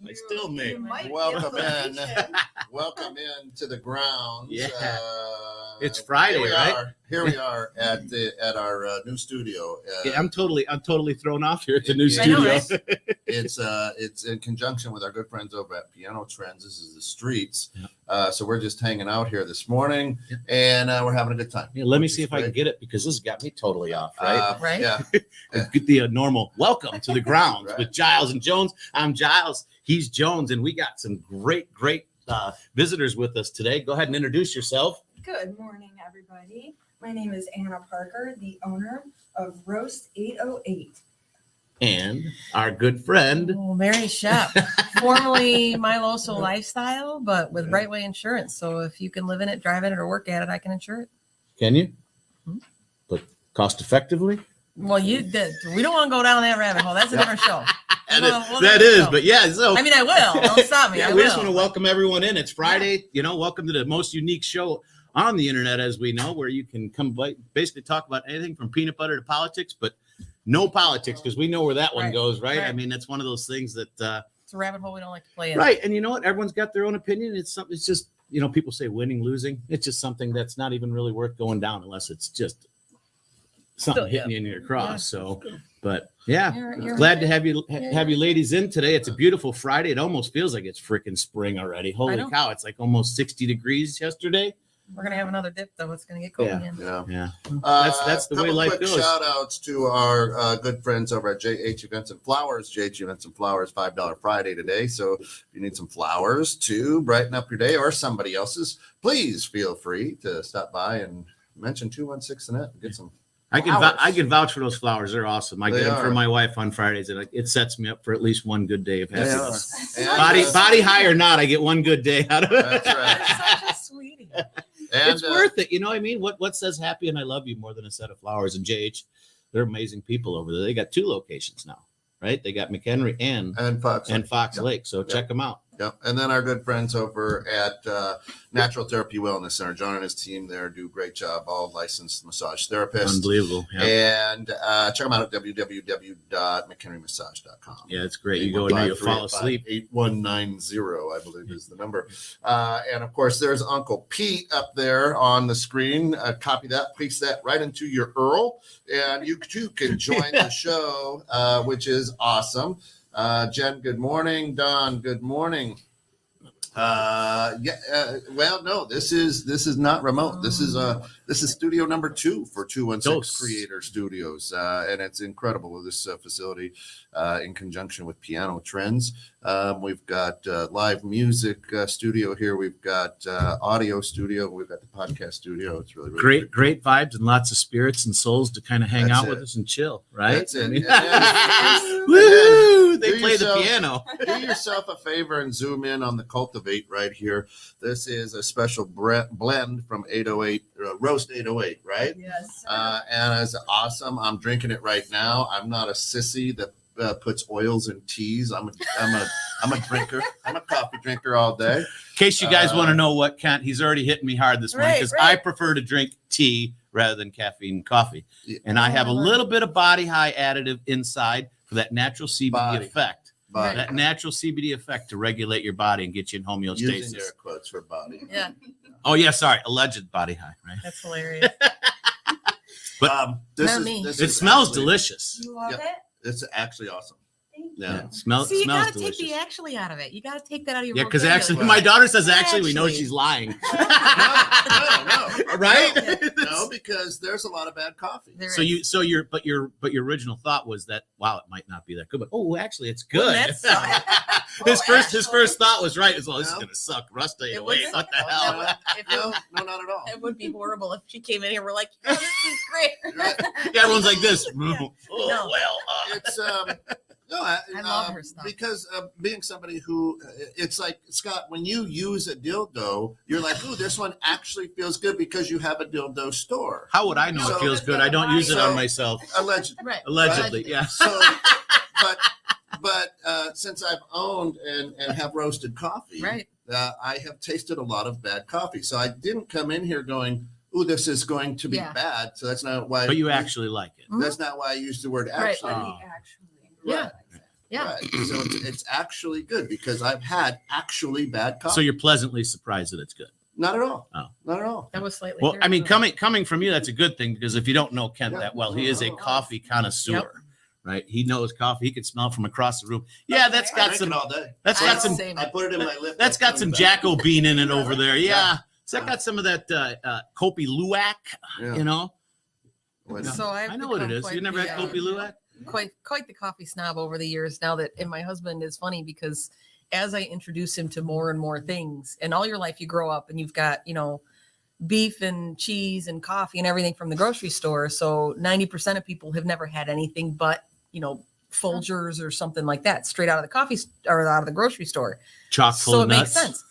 I still may. Welcome in. Welcome in to the grounds. Yeah. It's Friday, right? Here we are at our new studio. I'm totally thrown off here at the new I studio. know, right? It's in conjunction with our good friends over at Piano Trends. This is the streets. So we're just hanging out here this morning, and we're having a good time. Yeah, let me see if I can get it, because this has got me totally off, right? Right. Yeah. Get the normal welcome to the grounds Right. with Giles and Jones. I'm Giles. He's Jones, and we got some great visitors with us today. Go ahead and introduce yourself. Good morning, everybody. My name is Anna Parker, the owner of Roast 808. And our good friend, Mary Shep, formerly Miloso Lifestyle, but with Right Way Insurance. So if you can live in it, drive in it, or work at it, I can insure it. Can you? Mm-hmm. But cost effectively? Well, we don't want to go down that rabbit hole. That's a different show. But yeah. So I mean, I will. Don't stop me. Yeah, we just want to welcome everyone in. It's Friday. Yeah. Welcome to the most unique show on the internet, as we know, where you can come basically talk about anything from peanut butter to politics, but no politics, because we know where that one goes, right? I mean, that's one of those things that it's a rabbit hole we don't like to play in. Right. And you know what? Everyone's got their own opinion. It's something. It's just, people say winning, losing. It's just something that's not even really worth going down unless it's just something hitting you in your cross. Yeah. So, but yeah, you're glad to have you ladies in today. It's a beautiful Friday. It almost feels like it's freaking spring already. Holy cow! It's like almost 60 degrees yesterday. We're gonna have another dip though. It's gonna get cold again. Yeah. That's the way life goes. Shout outs to our good friends over at JH Events and Flowers. JH Events and Flowers, $5 Friday today. So if you need some flowers to brighten up your day or somebody else's, please feel free to stop by and mention 216 and get some. I can vouch for those flowers. They're awesome. I get them for my wife on Fridays, and it sets me up for at least one good day of happiness. Body high or not, I get one good day out of it. That's right. Such a sweetie. And, it's worth it. You know what I mean? What says happy and I love you more than a set of flowers? And JH, they're amazing people over there. They got 2 locations now, right? They got McHenry and Fox Lake. So check them out. Yeah. And then our good friends over at Natural Therapy Wellness Center, John and his team there do a great job, all licensed massage therapists. Unbelievable. Yeah. And check them out at www.mchenrymassage.com. Yeah, it's great. You go in there, you'll fall asleep. 8190, I believe, is the number. And of course, there's Uncle Pete up there on the screen. Copy that, paste that right into your URL, and you too can join the show, which is awesome. Jen, good morning. Don, good morning. Well, no, this is not remote. This is studio number 2 for 216 Creator Studios, and it's incredible with this facility in conjunction with Piano Trends. We've got live music studio here. We've got audio studio. We've got the podcast studio. It's really great vibes and lots of spirits and souls to kind of hang out with us and chill, right? That's it. Woo! They play the piano. Do yourself a favor and zoom in on the Cultivate right here. This is a special blend from 808, Roast 808, right? Yes. And it's awesome. I'm drinking it right now. I'm not a sissy that puts oils in teas. I'm a drinker. I'm a coffee drinker all day. In case you guys want to know what Kent, he's already hitting me hard this morning because I prefer to drink tea rather than caffeine coffee. Yeah. And I have a little bit of body high additive inside for that natural CBD effect. That natural CBD effect to regulate your body and get you in homeostasis. Using air quotes for body. Yeah. Oh yeah, sorry, alleged body high, right? That's hilarious. But it smells delicious. You love it? It's actually awesome. Yeah, it smells. See, you smells gotta delicious. take the actually out of it. You gotta take that out of your because actually, my daughter says actually, we know she's lying. No. Right? No, because there's a lot of bad coffee. But your original thought was that it might not be that good, but actually it's good. His first thought was right. This is gonna suck. Rust 808. What the hell? No, not at all. It would be horrible if she came in here. We're like, this is great. Everyone's like this. It's No, I love her stuff. Because being somebody who, it's like, Scott, when you use a dildo, you're like, ooh, this one actually feels good because you have a dildo store. How would I know it feels good? I don't use it on myself. Allegedly. Right. Allegedly, yeah. So, but since I've owned and have roasted coffee, right. I have tasted a lot of bad coffee. So I didn't come in here going, ooh, this is going to be bad. So that's not why. But you actually like it. That's not why I used the word actually. Right. Actually. Yeah. Yeah. Right. So it's actually good because I've had actually bad coffee. So you're pleasantly surprised that it's good. Not at all. Oh. Not at all. That was slightly. Well, I mean, terrible. coming from you, that's a good thing because if you don't know Kent Yeah. that well, he is a coffee connoisseur, Yep. right? He knows coffee. He can smell it from across the room. Yeah, that's I got drink some. it all day. That's I got know. some. Same. I put it in my lip. That's got some Jacko bean in it over there. Yeah. Yeah. So that got some of that Kopi Luwak, Yeah. you know. What- So I've I know what it become is. quite You never the, had Kopi Luwak? quite the coffee snob over the years now that, and my husband is funny because as I introduce him to more and more things, and all your life you grow up and you've got, beef and cheese and coffee and everything from the grocery store. So 90% of people have never had anything but, Folgers or something like that, straight out of the or out of the grocery store. Chock full So of it makes nuts. sense.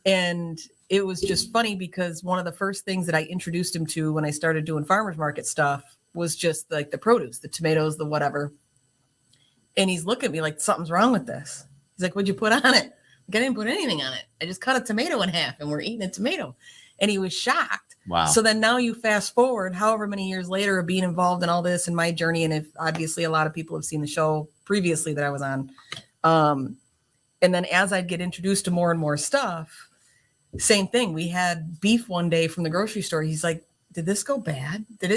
And it was just funny because one of the first things that I introduced him to when I started doing farmers market stuff was just like the produce, the tomatoes, the whatever. And he's looking at me like, something's wrong with this. He's like, what'd you put on it? Like, I didn't put anything on it. I just cut a tomato in half and we're eating a tomato. And he was shocked. Wow. So then now you fast forward however many years later of being involved in all this and my journey. And if obviously a lot of people have seen the show previously that I was on. And then as I'd get introduced to more and more stuff, same thing. We had beef one day from the grocery store. He's like, did this go bad? Did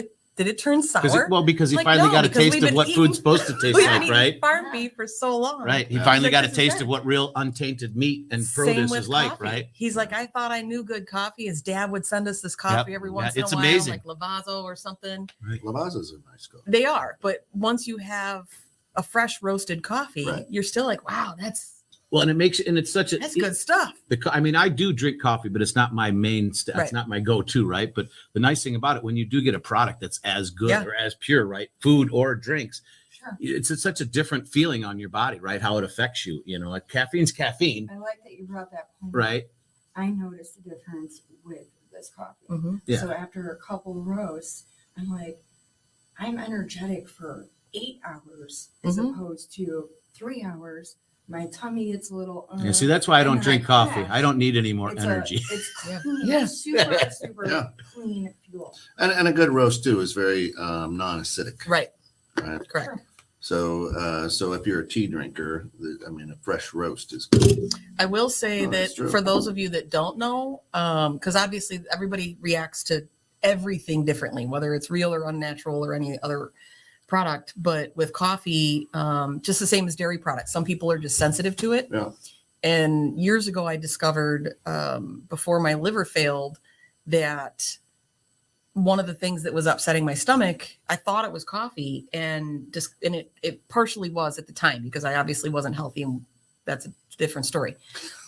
it turn sour? Because he Like, finally no, got a because taste we've of been what eating- food's supposed to taste We've been like, eating right? farm beef for so long. Right. He Yeah. finally He's got like, a this is taste it. of what real untainted meat and Same produce with is like, coffee. right? He's like, I thought I knew good coffee. His dad would send us this coffee Yep. every Yeah, once in a it's while, amazing. like Lavazzo or something. Lavazza's a nice coffee. They are, but once you have a fresh roasted coffee, Right. you're still like, wow, that's Well, and it's such a good stuff. I mean, I do drink coffee, but it's not my main. Right. It's not my go-to, right? But the nice thing about it, when you do get a product that's as good Yeah. or as pure, right, food or drinks, Sure. it's such a different feeling on your body, right? How it affects you, like caffeine's caffeine, I like that you brought that point. up. right? I noticed a difference with this coffee. Mhm. Yeah. So after a couple roasts, I'm like, I'm energetic for 8 hours as Mhm. opposed to 3 hours. My tummy gets a little. Yeah, see, that's why I don't and then drink coffee. crash. I don't need any more It's energy. It's Yeah. clean. Yeah. Super Yeah. clean fuel. And a good roast too is very non-acidic. Right. Right. Correct. So if you're a tea drinker, a fresh roast is good. I will say Oh, that that's true. for those of you that don't know, because obviously everybody reacts to everything differently, whether it's real or unnatural or any other product. But with coffee, just the same as dairy products, some people are just sensitive to it. Yeah. And years ago, I discovered before my liver failed that one of the things that was upsetting my stomach, I thought it was coffee, and it partially was at the time because I obviously wasn't healthy, and that's a different story.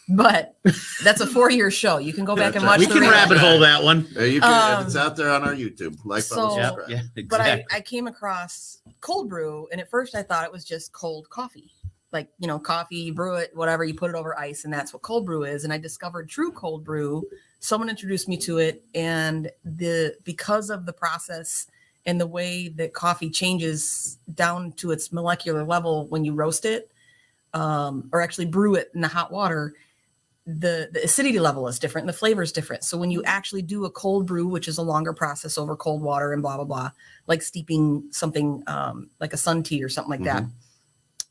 But that's a 4-year show. You can go back and watch. We the can real- rabbit hole that one. You can, it's out there on our YouTube. Like, follow, So- subscribe. Yeah, But exactly. I came across cold brew, and at first I thought it was just cold coffee. Like, coffee, you brew it, whatever, you put it over ice, and that's what cold brew is. And I discovered true cold brew. Someone introduced me to it, and because of the process and the way that coffee changes down to its molecular level when you roast it, or actually brew it in the hot water, the acidity level is different and the flavor is different. So when you actually do a cold brew, which is a longer process over cold water and blah, blah, blah, like steeping something like a sun tea or something like that,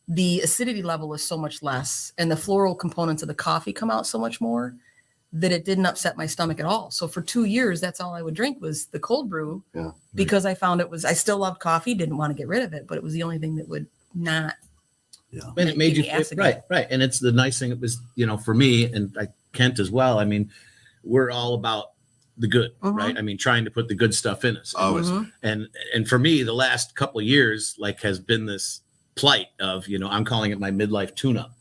the acidity level is so much less and the floral components of the coffee come out so much more that it didn't upset my stomach at all. So for 2 years, that's all I would drink was the cold brew because I found I still loved coffee, didn't want to get rid of it, but it was the only thing that would not. And it made give you me acid. right. And it's the nice thing. It was, for me and Kent as well. I mean, we're all about the good, right? I mean, trying to put the good stuff in us. Always. Mhm. And for me, the last couple of years, has been this plight of, I'm calling it my midlife tune-up,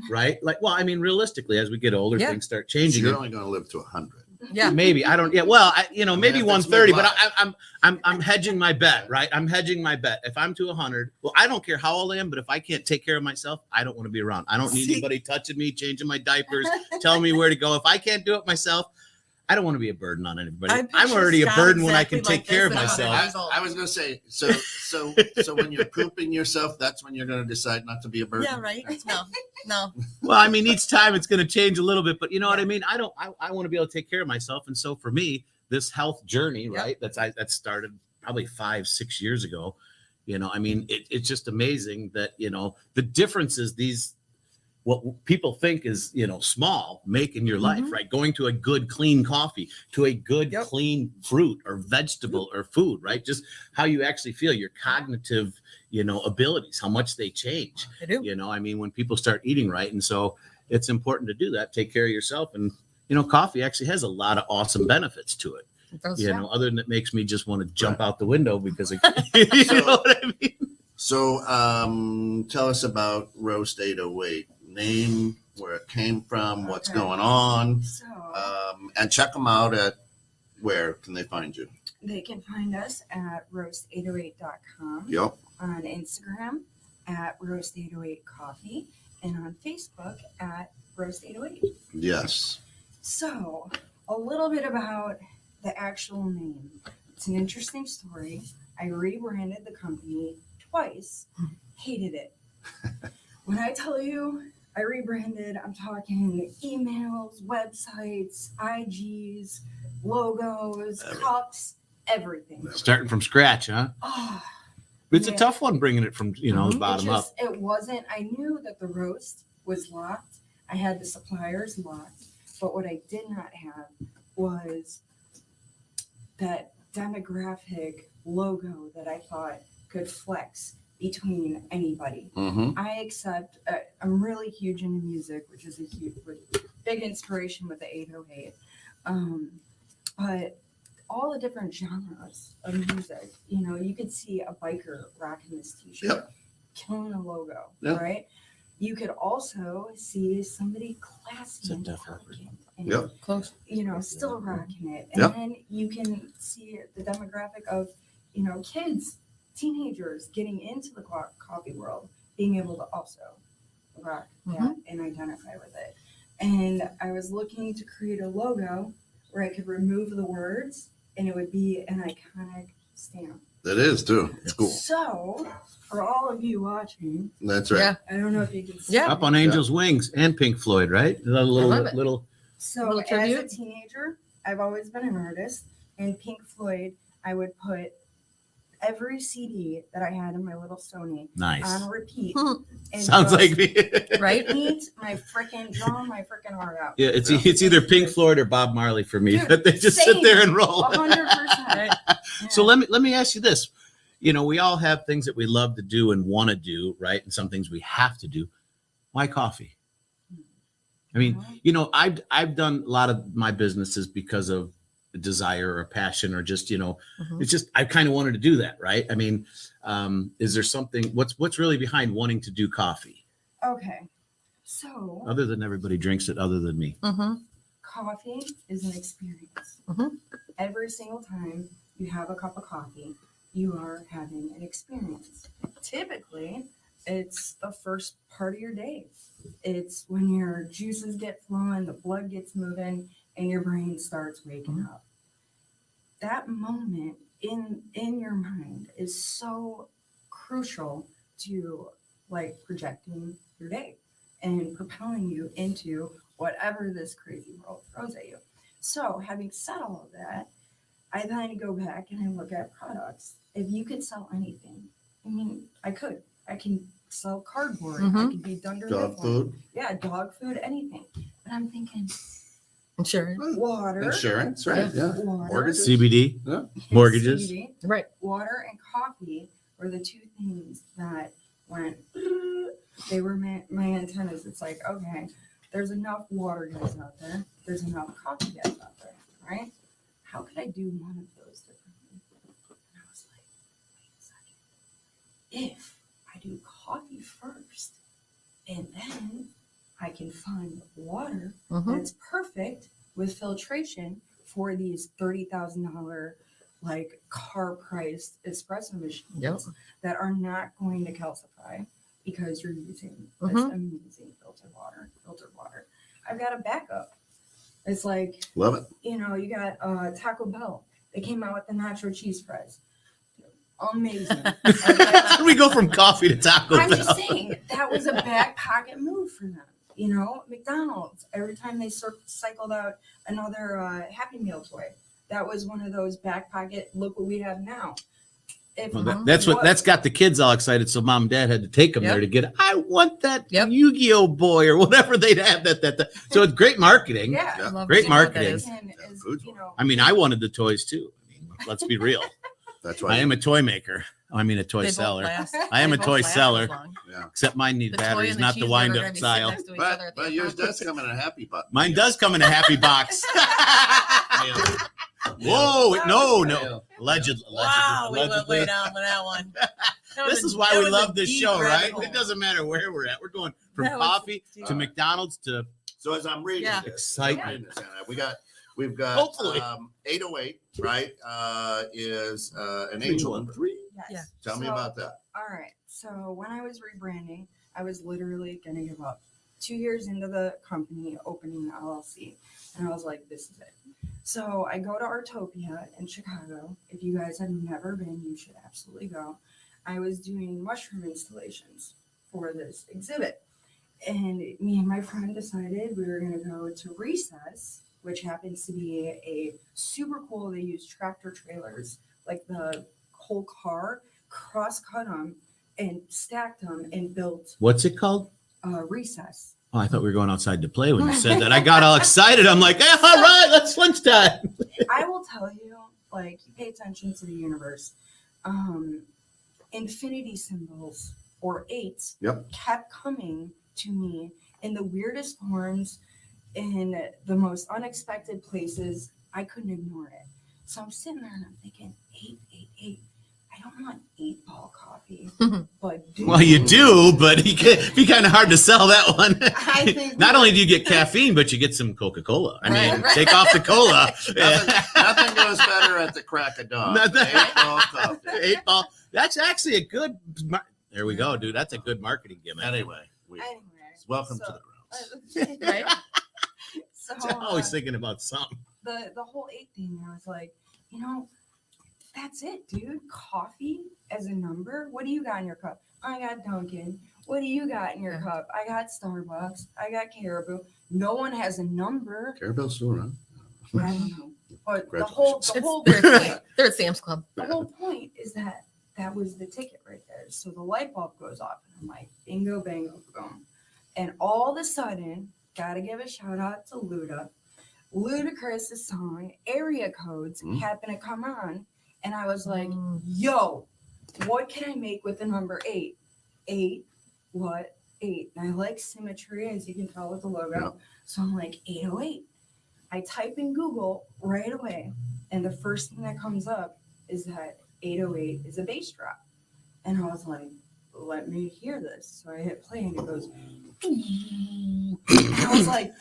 right? Realistically, as we get older, Yeah. things start So changing. you're only going to live to 100. Yeah. Maybe I don't. Yeah. Well, maybe if it's 130, but midlife. I'm hedging my bet, right? I'm hedging my bet. If I'm to 100, well, I don't care how old I am, but if I can't take care of myself, I don't want to be around. I don't need See? anybody touching me, changing my diapers, telling me where to go. If I can't do it myself, I don't want to be a burden on anybody. I I'm already a picture burden when I Scott can take exactly care of like this, and I'm myself. I was going to say, so when you're pooping yourself, that's when you're going to decide not to be a burden. Yeah, right. No. Well, each time it's going to change a little bit, but you know what I mean? I want to be able to take care of myself. And so for me, this health journey, right? That started probably 5-6 years ago, I mean, it's just amazing that, the differences what people think is, small make in your life, right? Going to a good, clean coffee, to a good, clean fruit or vegetable or food, right? Just how you actually feel, your cognitive, abilities, how much they change. I do. I mean, when people start eating right. And so it's important to do that, take care of yourself. And, coffee actually has a lot of awesome benefits to it. Other than it makes me just want to jump out the window because you know what I mean? So tell us about Roast 808. Name, where it came from, what's going on. So And check them out at where can they find you? they can find us at roast808.com, Yep. on Instagram at roast808coffee, and on Facebook at roast808. Yes. So a little bit about the actual name. It's an interesting story. I rebranded the company twice, hated it. When I tell you I rebranded, I'm talking emails, websites, IGs, logos, cups, everything. Starting from scratch, huh? Oh, It's yeah. a tough one bringing it from, the bottom up. It wasn't, I knew that the roast was locked. I had the suppliers locked. But what I did not have was that demographic logo that I thought could flex between anybody. Mm-hmm. I accept, I'm really huge into music, which is a big inspiration with the 808. But all the different genres of music, you could see a biker rocking this t-shirt, killing the logo, right? You could also see somebody classy and elegant and, Close. still rocking it. And then you can see the demographic of, kids, teenagers getting into the coffee world, being able to also rock that and identify with it. And I was looking to create a logo where I could remove the words and it would be an iconic stamp. It is too. It's cool. So, for all of you watching, That's right. Yeah. I don't know if you can see. Yeah. Up on Angel's Wings and Pink Floyd, right? A love it. little. So, Little as a tribute? teenager, I've always been an artist. And Pink Floyd, I would put every CD that I had in my little Sony Nice. on repeat. And Sounds just like me. Right? draw my freaking heart out. Yeah, it's either Pink Floyd or Bob Marley for me. Dude, That they just same. sit there and roll. 100%. So let me ask you this. We all have things that we love to do and want to do, right? And some things we have to do. Why coffee? I mean, I've done a lot of my businesses because of a desire or a passion or just, it's just I kind of wanted to do that, right? I mean, is there something what's really behind wanting to do coffee? Okay. So, Other than everybody drinks it other than me. coffee is an experience. Every single time you have a cup of coffee, you are having an experience. Typically, it's the first part of your day. It's when your juices get flowing, the blood gets moving, and your brain starts waking up. That moment in your mind is so crucial to projecting your day and propelling you into whatever this crazy world throws at you. So having said all of that, I then go back and I look at products. If you could sell anything, I mean, I can sell cardboard. I could be Dunder Dog Mifflin. food. Yeah, dog food, anything. But I'm thinking Insurance. water. Insurance, right? Yeah. Water. Mortgages. CBD, Yeah. mortgages. CBD, Right. water and coffee were the two things that went, they were my antennas. It's like, okay, there's enough water guys out there. There's enough coffee guys out there, right? How could I do one of those differently? And I was like, wait a second. If I do coffee first and then I can find water that's perfect with filtration for these $30,000 car priced espresso machines that are not going to calcify because you're using this amazing filtered water. I've got a backup. It's like, Love it. you got Taco Bell. They came out with the nacho cheese fries. Amazing. How do we go from coffee to Taco I'm Bell? just saying that was a back pocket move for them. McDonald's, every time they cycled out another Happy Meal toy, that was one of those back pocket, look what we have now. If Well, that's got the kids all excited. So mom and dad had to take them Yep. there to get. I want that Yep. Yu-Gi-Oh boy or whatever they'd have. That. So it's great marketing. yeah, Yeah. I love Great to see what that marketing. is. is, Food. you know, I mean, I wanted the toys too. I mean, let's be real. That's I why. am a toy maker. I mean, a toy They both seller. last- I am they a both toy last seller. as long. Yeah. Except mine need The toy batteries, and the not the cheeseburger are wind-up gonna be sitting style. next to each other at the But yours apartment. does come in a happy box. Mine does come in a happy box. Whoa! No. Allegedly. Wow, we went allegedly. way down with that one. That was This a- is why that we was a love this deep show, rabbit right? hole. It doesn't matter where we're at. We're going from That was coffee deep. to McDonald's to So as I'm reading Yeah. this, Excitement. we've got Hopefully. 808, right? Is an angel. yes. Yeah. Tell me So, about that. All right. So when I was rebranding, I was literally going to give up. 2 years into the company, opening the LLC. And I was like, this is it. So I go to Artopia in Chicago. If you guys have never been, you should absolutely go. I was doing mushroom installations for this exhibit. And me and my friend decided we were going to go to Recess, which happens to be a super cool, they use tractor trailers, like the whole car, cross-cut them and stacked them and built what's it called? Recess. Oh, I thought we were going outside to play when you said that. I got all excited. I'm like, all right, let's lunchtime. I will tell you, like, you pay attention to the universe. Infinity symbols or eights Yep. kept coming to me in the weirdest forms, in the most unexpected places. I couldn't ignore it. So I'm sitting there and I'm thinking, 888. I don't want 8-ball coffee, but dude, Well, you do, but it'd be kind of hard to sell that one. I think Not only do you get caffeine, but you get some Coca-Cola. I mean, Right. take off the cola. Nothing goes better at the crack of dawn. Nothing. 8-ball coffee. 8-ball. That's actually a good. There we go, dude. That's a good marketing gimmick. Anyway, welcome to the grounds. Right? So, I'm always thinking about something. the whole 8 thing, I was like, you know, that's it, dude. Coffee as a number. What do you got in your cup? I got Dunkin'. What do you got in your cup? I got Starbucks. I got Caribou. No one has a number. Carabelle's still around. I don't know. But the whole They're at Sam's Club. the whole point is that was the ticket right there. So the light bulb goes off, and I'm like, bingo, bango, boom. And all of a sudden, gotta give a shout out to Luda. Ludacris' song, Area Codes, happened to come on. And I was like, yo, what can I make with the number 8? 8, what? 8. And I like symmetry, as you can tell with the logo. Yeah. So I'm like, 808. I type in Google right away. And the first thing that comes up is that 808 is a bass drop. And I was like, let me hear this. So I hit play and it goes, and I was like,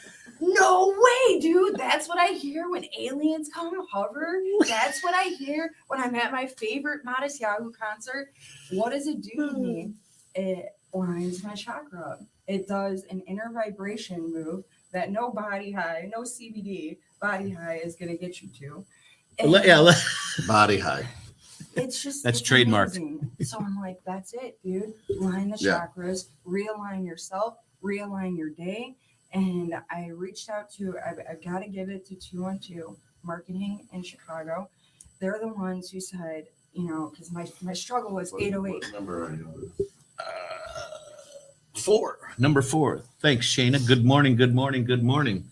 no way, dude. That's what I hear when aliens come hover. That's what I hear when I'm at my favorite Modest Yahoo concert. What does it do to me? It lines my chakra up. It does an inner vibration move that no body high, no CBD body high is going to get you to. And Body high. it's just That's it's trademarked. amazing. So I'm like, that's it, dude. Line the Yeah. chakras, realign yourself, realign your day. And I reached out to, I've got to give it to 212 Marketing in Chicago. They're the ones who said, you know, because my struggle was 808. What number are you? 4. Number 4. Thanks, Shayna. Good morning. Good morning. Good morning.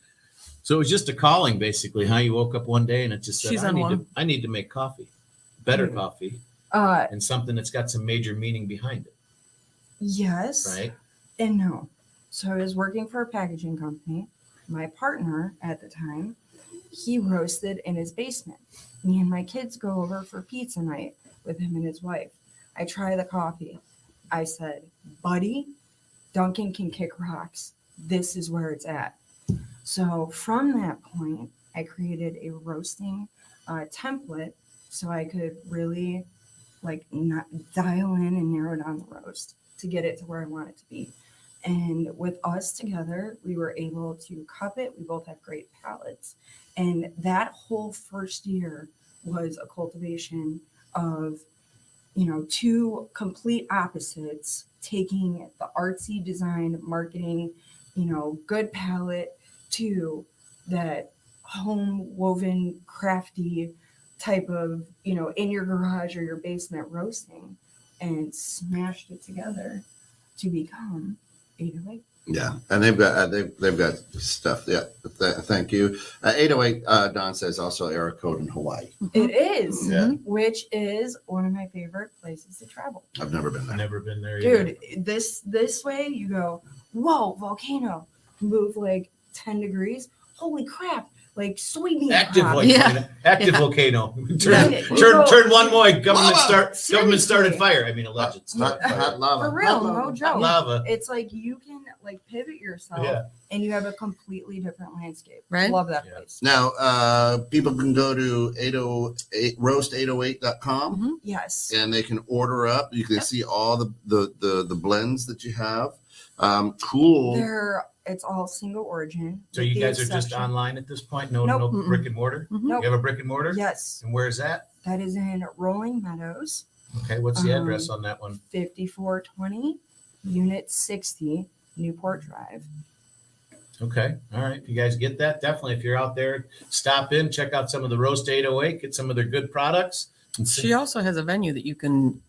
So it was just a calling, basically. How you woke up one day and it just said, She's on one. I need to make coffee, better coffee, Uh, and something that's got some major meaning behind it, yes right? and no. So I was working for a packaging company. My partner at the time, he roasted in his basement. Me and my kids go over for pizza night with him and his wife. I try the coffee. I said, buddy, Dunkin' can kick rocks. This is where it's at. So from that point, I created a roasting template so I could really like not dial in and narrow down the roast to get it to where I want it to be. And with us together, we were able to cup it. We both have great palates. And that whole first year was a cultivation of, you know, 2 complete opposites, taking the artsy design, marketing, you know, good palette to that home woven, crafty, type of, in your garage or your basement roasting and smashed it together to become 808. Yeah, and they've got stuff. Yeah, thank you. 808. Don says also error code in Hawaii. It is, Yeah. which is one of my favorite places to travel. I've never been there. Never been there either. Dude, this way you go, whoa, volcano, move like 10 degrees. Holy crap, like soybean Active crop. volcano. Yeah. Active Yeah. volcano. Right. Turn You go- one more. Government Lava. started Seriously. fire. I mean, alleged Hot, fire. hot lava. For real, Hot no lava. joke. Lava. It's like you can like pivot yourself Yeah. and you have a completely different landscape. Right. Love that Yeah. place. Now, people can go to 808 roast808.com Yes. and they can order up. You can see all the blends that you have. Cool. It's all single origin. So with you the guys are just exception- online at this point? No, Nope. no Mm-mm. brick and mortar? Nope. You have a brick and mortar? Yes. And where's that? That is in Rolling Meadows, Okay, what's the address on that one? 5420, Unit 60, Newport Drive. Okay, all right. If you guys get that, definitely. If you're out there, stop in, check out some of the Roast 808, get some of their good products. And see- She also has a venue that you can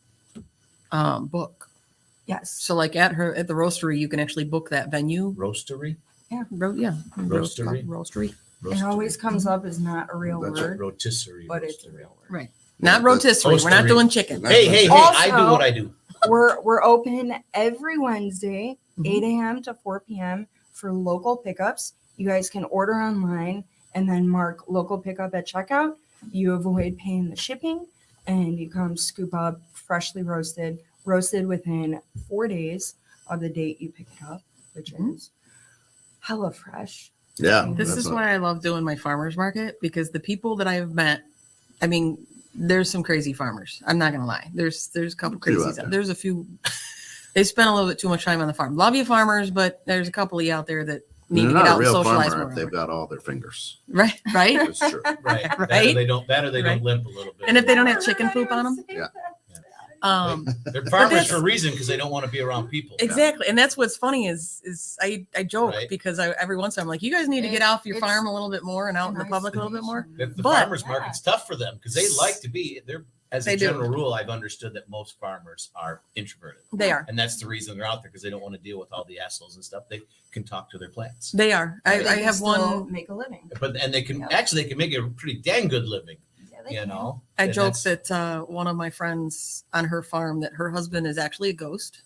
book. Yes. So like at the roastery, you can actually book that venue. Roastery? Roastery. Roastery. It always comes up as not a real That's word, Rotisserie. but it's a roastery. real word. Right. Not Yeah, that's rotisserie. We're not roastery. doing chicken. Hey, I do Also- what I do. We're open every Wednesday, Mhm. 8 a.m. to 4 p.m. for local pickups. You guys can order online and then mark local pickup at checkout. You avoid paying the shipping and you come scoop up freshly roasted within 4 days of the date you pick it up, which is hella fresh. Yeah. This that's is what- why I love doing my farmers market, because the people that I have met, I mean, there's some crazy farmers. I'm not gonna lie. There's a couple Few out crazies. there. There's a few. They spend a little bit too much time on the farm. Love you, farmers, but there's a couple of you out there that need They're to not get a out and real socialize farmer more. if they've got all their fingers. Right, right. That's true. Right. That or Right? they don't Right. limp a little bit. And if they don't have chicken poop on them, Yeah. They're farmers that's- for a reason because they don't want to be around people. exactly. And that's what's funny is I joke Right. because every once in a while I'm like, you guys need to get off your It's farm a little bit more and out in the nice public a little bit more. The But- farmers market's tough for them because they like to be they're as They a do. general rule, I've understood that most farmers are introverted. They are. And that's the reason they're out there because they don't want to deal with all the assholes and stuff. They can talk to their plants. They are. They I can have still one. make a living. And they can Yeah. actually they can make a pretty dang good living, Yeah, they you can. know. I And joke that's- that one of my friends on her farm that her husband is actually a ghost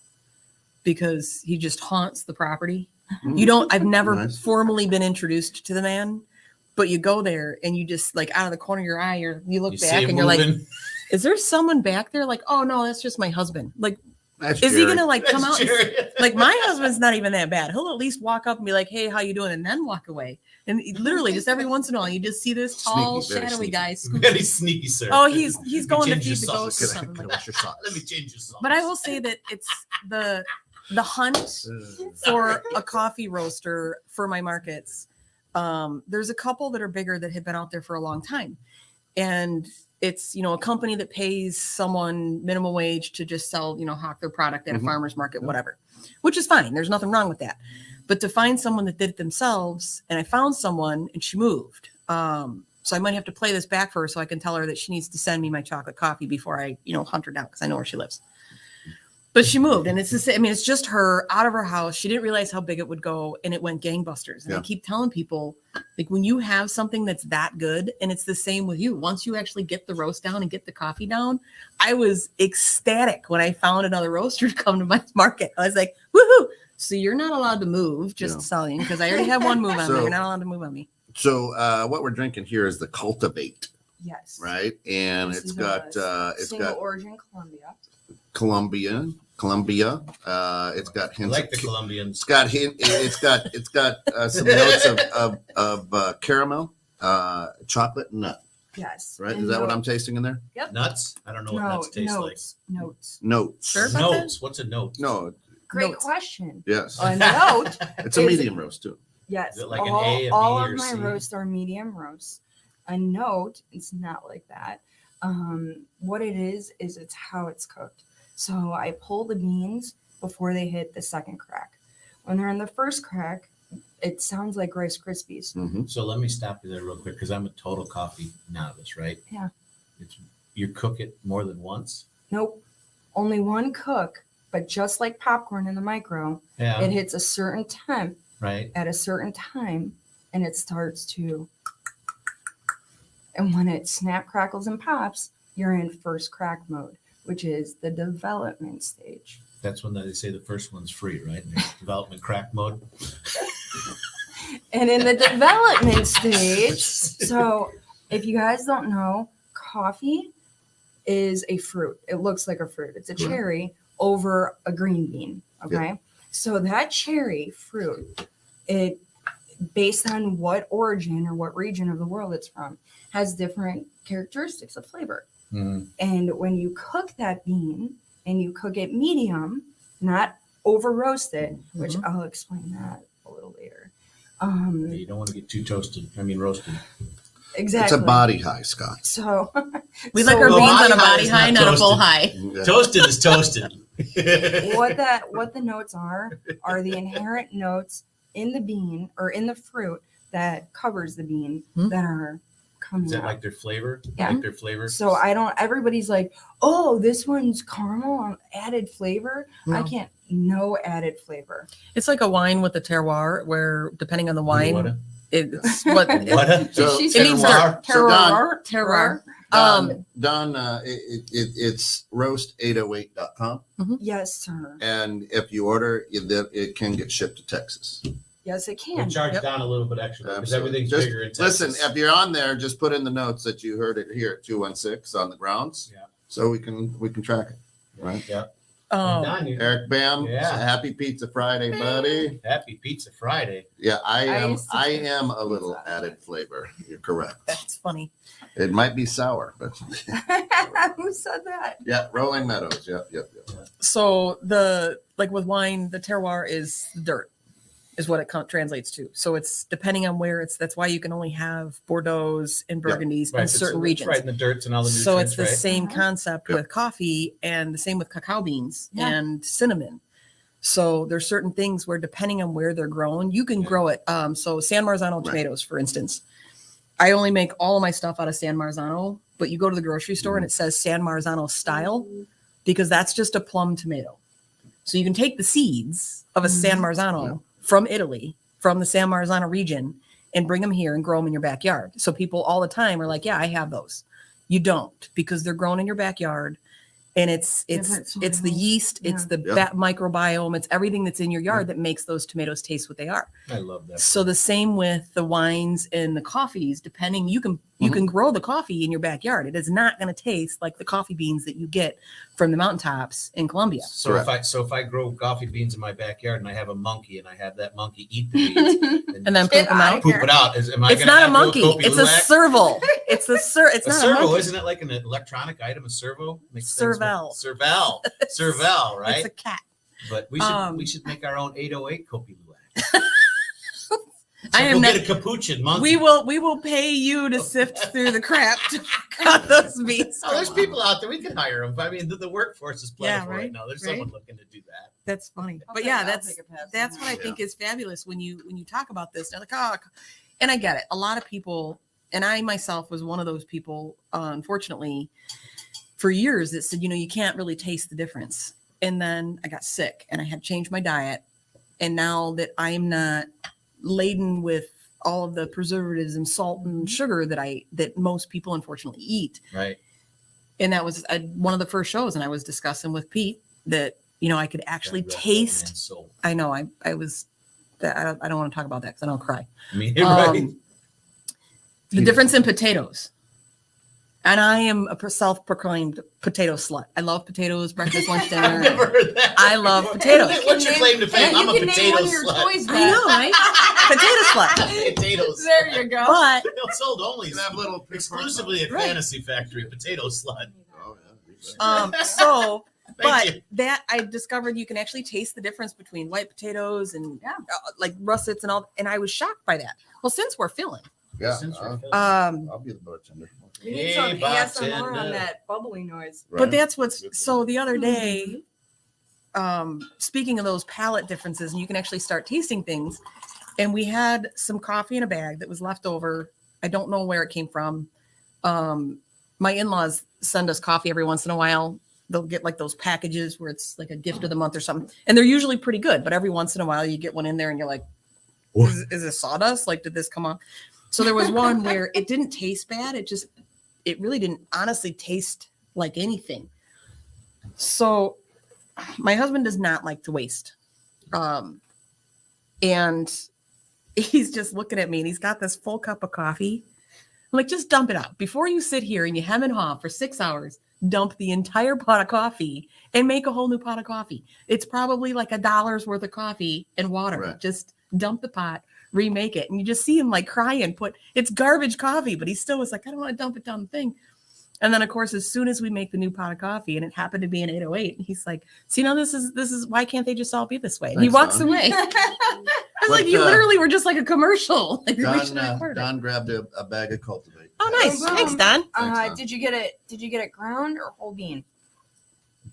because he just haunts the property. I've never Nice. formally been introduced to the man, but you go there and you just like out of the corner of your eye, you look you back see him and you're like, moving. is there someone back there? Like, oh no, that's just my husband. Like, That's is he Jerry. gonna like come That's out? and- Jerry. like my husband's not even that bad. He'll at least walk up and be like, "Hey, how you doing?" and then walk away. And literally, just every once in a while, you just see this tall, Sneaky, very shadowy sneaky. guy scoop. Very sneaky, sir. Oh, he's Let me going to change your feed the sauce. ghost or Can I- something can I like wash your Let socks? me change your sauce. But I will say that it's the hunt for a coffee roaster for my markets. There's a couple that are bigger that have been out there for a long time, and it's a company that pays someone minimum wage to just sell hawk their product at a Mhm. farmer's market, whatever, which is fine. There's nothing wrong with that. But to find someone that did it themselves, and I found someone and she moved. So I might have to play this back for her so I can tell her that she needs to send me my chocolate coffee before I, hunt her down because I know where she lives. But she moved, and it's the same. I mean, it's just her out of her house. She didn't realize how big it would go, and it went gangbusters. And I Yeah. keep telling people, like, when you have something that's that good, and it's the same with you. Once you actually get the roast down and get the coffee down, I was ecstatic when I found another roaster to come to my market. I was like, woohoo! So you're not allowed to move, just Yeah. selling, because I already have one move on me. So- You're not allowed to move on me. So what we're drinking here is the Cultivate, Yes. right? And This it's is got single origin Colombia. Colombia. It's got I hints. like the of, Colombians. it's got some notes of caramel, chocolate, nut. Yes. Right? And Is that what I'm tasting in there? Nuts? I don't know what nuts taste like. Notes. Notes. Sure about that? Notes. What's a note? No. Great Notes. question. Yes. A note. It's a is- medium roast too. Yes. Is it like an all A, a B, all or of my C? roasts are medium roasts. A note, it's not like that. What it is it's how it's cooked. So I pull the beans before they hit the second crack. When they're in the first crack, it sounds like Rice Krispies. Mhm. So let me stop you there real quick because I'm a total coffee novice, right? Yeah. You cook it more than once. Nope. Only one cook, but just like popcorn in the micro, Yeah. it hits a certain temp Right. at a certain time and it starts to. And when it snap, crackles, and pops, you're in first crack mode, which is the development stage. That's when they say the first one's free, right? There's development crack mode. And in the development stage, so if you guys don't know, coffee is a fruit. It looks like a fruit. It's a cherry over a green bean. Okay. So that cherry fruit, it based on what origin or what region of the world it's from, has different characteristics of flavor. Mm. And when you cook that bean and you cook it medium, not over roasted, which I'll explain that a little later. You don't want to get too roasted. Exactly. It's a body high, Scott. So We like our Well, beans on body a high body is high, not not a full toasted. high. Yeah. Toasted is toasted. what the notes are the inherent notes in the bean or in the fruit that covers the bean that are coming Is that out. like their flavor? Yeah. Like their flavor? So everybody's like, oh, this one's caramel added flavor. I can't, no added flavor. It's like a wine with a terroir, where depending on the wine, What? it's what What? So, She it means terroir. dirt. So Don, Terroir. it's roast808.com. Yes, sir. And if you order, it can get shipped to Texas. Yes, it We'll can. charge Yep. down a little bit extra because Absolutely. everything's Just bigger in Texas. Listen, if you're on there, just put in the notes that you heard it here at 216 on the grounds. Yeah. So we can track it. Right. Yeah. Oh, Don, you- Eric Bam, Yeah. happy Pizza Friday, buddy. Happy Pizza Friday. Yeah, I used to do am a little pizza. added flavor. You're correct. that's funny. It might be sour, but Who said that? yeah, Rolling Meadows. Yep. So like with wine, the terroir is dirt, is what it translates to. So it's depending on where it's. That's why you can only have Bordeaux's and Burgundies in Right. certain it's regions. right in the dirts and all the nutrients, So it's the right? same Uh-huh. concept Yep. with coffee and the same with cacao beans Yeah. and cinnamon. So there's certain things where depending on where they're grown, you can Yeah. grow it. So San Marzano Right. tomatoes, for instance, I only make all of my stuff out of San Marzano, but you go to the grocery store and it says San Marzano style because that's just a plum tomato. So you can take the seeds of a San Marzano from Italy, from the San Marzano region, and bring them here and grow them in your backyard. So people all the time are like, yeah, I have those. You don't, because they're grown in your backyard. And it's Different the soil. yeast, it's the Yeah. microbiome, it's everything that's in your yard that makes those tomatoes taste what they are. I love that. So the same with the wines and the coffees, depending, you can grow the coffee in your backyard. It is not going to taste like the coffee beans that you get from the mountaintops in Colombia. So if I grow coffee beans in my backyard and I have a monkey and I have that monkey eat the beans And then Get poop them out. out. poop it out, am I It's gonna not a have monkey. Kopi It's a Luwak? serval. It's it's A not a servo, monkey. isn't it like an electronic item? A servo? Makes things Serval. more- Serval. Serval, right? It's a cat. But we should make our own 808 Kopi Luwak. I am we'll not- get a capuchin monkey. We will pay you to sift through the crap to cut those beans. Oh, there's people out there. We can hire them. I mean, the workforce is plentiful right, right now. There's right. someone looking to do that. That's funny. I'll But take- yeah, I'll that's take a pass on that's that. what I think is fabulous when you talk about this. They're like, oh, and I get it. A lot of people, and I myself was one of those people, unfortunately, for years that said, you can't really taste the difference. And then I got sick and I had to change my diet. And now that I'm not laden with all of the preservatives and salt and sugar that most people unfortunately eat. Right. And that was one of the first shows. And I was discussing with Pete that, I could actually That taste. man's soul. I know I was, I don't want to talk about that because I don't cry. I mean, right. The difference in potatoes. And I am a self-proclaimed potato slut. I love potatoes, breakfast, lunch, I've dinner. never heard that. I love before. potatoes. What's your claim to fame? I'm a potato slut. I know, right? Potato slut. Potatoes. There you go. But No, sold only You can have little exclusively at Right. Fantasy Factory. Potato slut. Oh, yeah. so Thank but you. that I discovered you can actually taste the difference between white potatoes and like russets and all. And I was shocked by that. Well, since we're filling, Yeah. Since we're filling. I'll be the bartender. We need some Hey, ASMR on bartender. that bubbly noise. but that's what's so the other day, Mm-hmm. speaking of those palate differences, and you can actually start tasting things. And we had some coffee in a bag that was left over. I don't know where it came from. my in-laws send us coffee every once in a while. They'll get like those packages where it's like a gift of the month or something. And they're usually pretty good. But every once in a while you get one in there and you're like, is it sawdust? Like, did this come on? So there was one where it didn't taste bad. It really didn't honestly taste like anything. So my husband does not like to waste. And he's just looking at me and he's got this full cup of coffee. I'm like, just dump it out. Before you sit here and you hem and haw for 6 hours, dump the entire pot of coffee and make a whole new pot of coffee. It's probably like $1 worth of coffee and water. Right. Just dump the pot, remake it. And you just see him like cry and it's garbage coffee, but he still was like, I don't want to dump it down the thing. And then of course, as soon as we make the new pot of coffee and it happened to be an 808, he's like, see, now this is why can't they just all be this way? And he walks away. I was like, you literally were just like a commercial. Like, Don grabbed a bag of Cultivate. Oh, nice. Thanks, Don. Don. Did you get it ground or whole bean?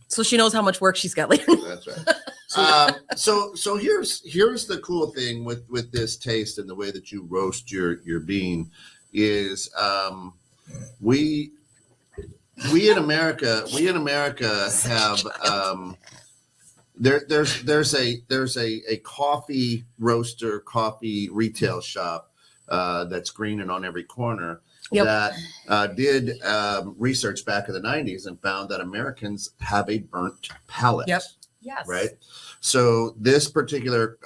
So she knows how much work she's got later. That's right. So here's the cool thing with this taste and the way that you roast your bean is we in America have there's a coffee roaster, coffee retail shop that's green and on every corner. Yep. That did research back in the 90s and found that Americans have a burnt palate. Yep. Yes. Right. So this particular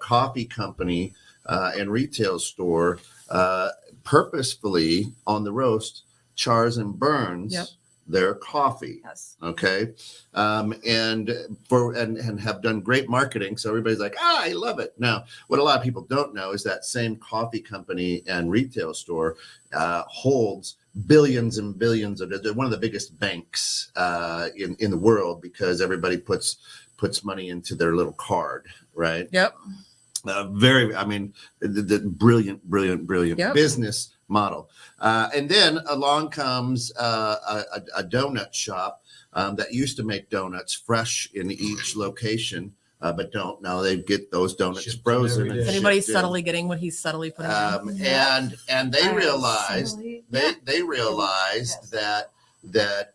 coffee company and retail store purposefully on the roast chars and burns Yep. their coffee. Yes. Okay. And have done great marketing. So everybody's like, I love it. Now, what a lot of people don't know is that same coffee company and retail store holds billions and billions of, they're one of the biggest banks in the world because everybody puts money into their little card, right? Yep. The brilliant Yep. business model. And then along comes a donut shop that used to make donuts fresh in each location, but don't now. They get those donuts Shipped in frozen. every And day. Is anybody shipped in. subtly getting what he's subtly putting in? And they realized Absolutely. they realized Yes. that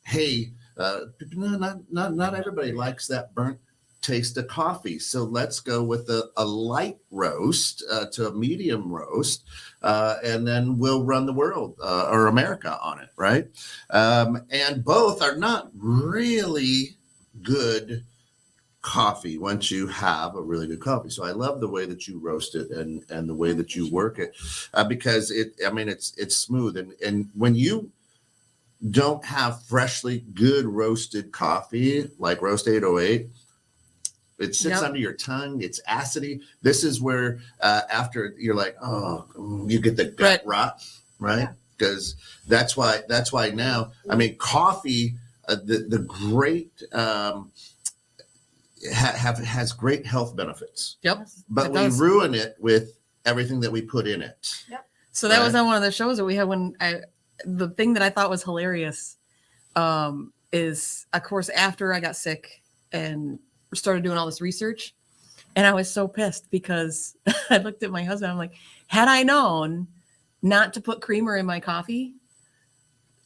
hey, not everybody likes that burnt taste of coffee, so let's go with a light roast to a medium roast, and then we'll run the world or America on it, right? And both are not really good coffee once you have a really good coffee. So I love the way that you roast it and the way that you work it because it's smooth and when you don't have freshly good roasted coffee like Roast 808, it sits Yep. under your tongue. It's acidy. This is where after you're like, oh, you get the gut rot, right? Because that's why now. I mean, coffee, the great has great health benefits. Yep. But It we does. ruin it with everything that we put in it. So that was Right. on one of the shows that we had the thing that I thought was hilarious is, of course, after I got sick and started doing all this research, and I was so pissed because I looked at my husband. I'm like, had I known not to put creamer in my coffee,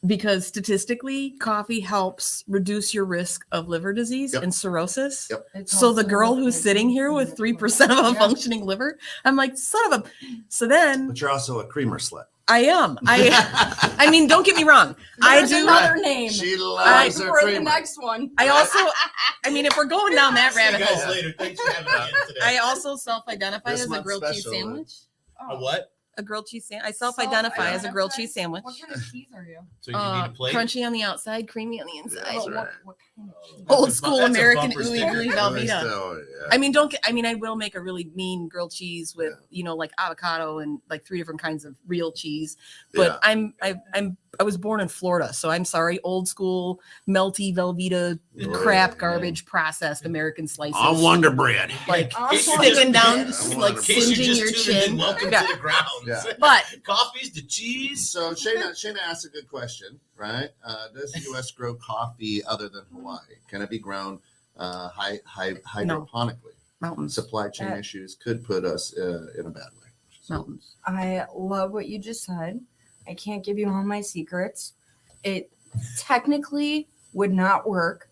because statistically, coffee helps reduce your risk of liver disease Yep. and cirrhosis. Yep. It's So the also girl who's like sitting here with 3% of a Yeah. functioning liver, I'm like, son of a. So then But you're also a creamer slut. I am. I mean, don't get me wrong. There's I do. another name. She loves her For the creamer. next one. I also. I mean, if we're going down that See you rabbit guys hole, later. Thanks for having me in today. I also self-identify This as a month's grilled cheese special, sandwich. A what? A grilled cheese sandwich. I self-identify as a grilled cheese sandwich. What kind of cheese are you? So you need a plate. Crunchy on the outside, creamy on the inside. That's What, right. what kind of cheese? Old That's a school that's a American bumper ooey sticker. gooey Velveeta. So, yeah. I mean, I will make a really mean grilled cheese with, like avocado and like 3 different kinds of real cheese. But I was born in Florida, so I'm sorry, old school melty Velveeta crap garbage processed American slices. On Wonder Bread. Like I'm sticking down, Yeah. like In case you singeing just your tuned in, chin. welcome Yeah. to the grounds. Yeah. But Coffee's the cheese. So Shayna asked a good question, right? Does the U.S. grow coffee other than Hawaii? Can it be grown hydroponically? mountains, Supply chain issues could put us in a bad way. mountains. I love what you just said. I can't give you all my secrets. It technically would not work.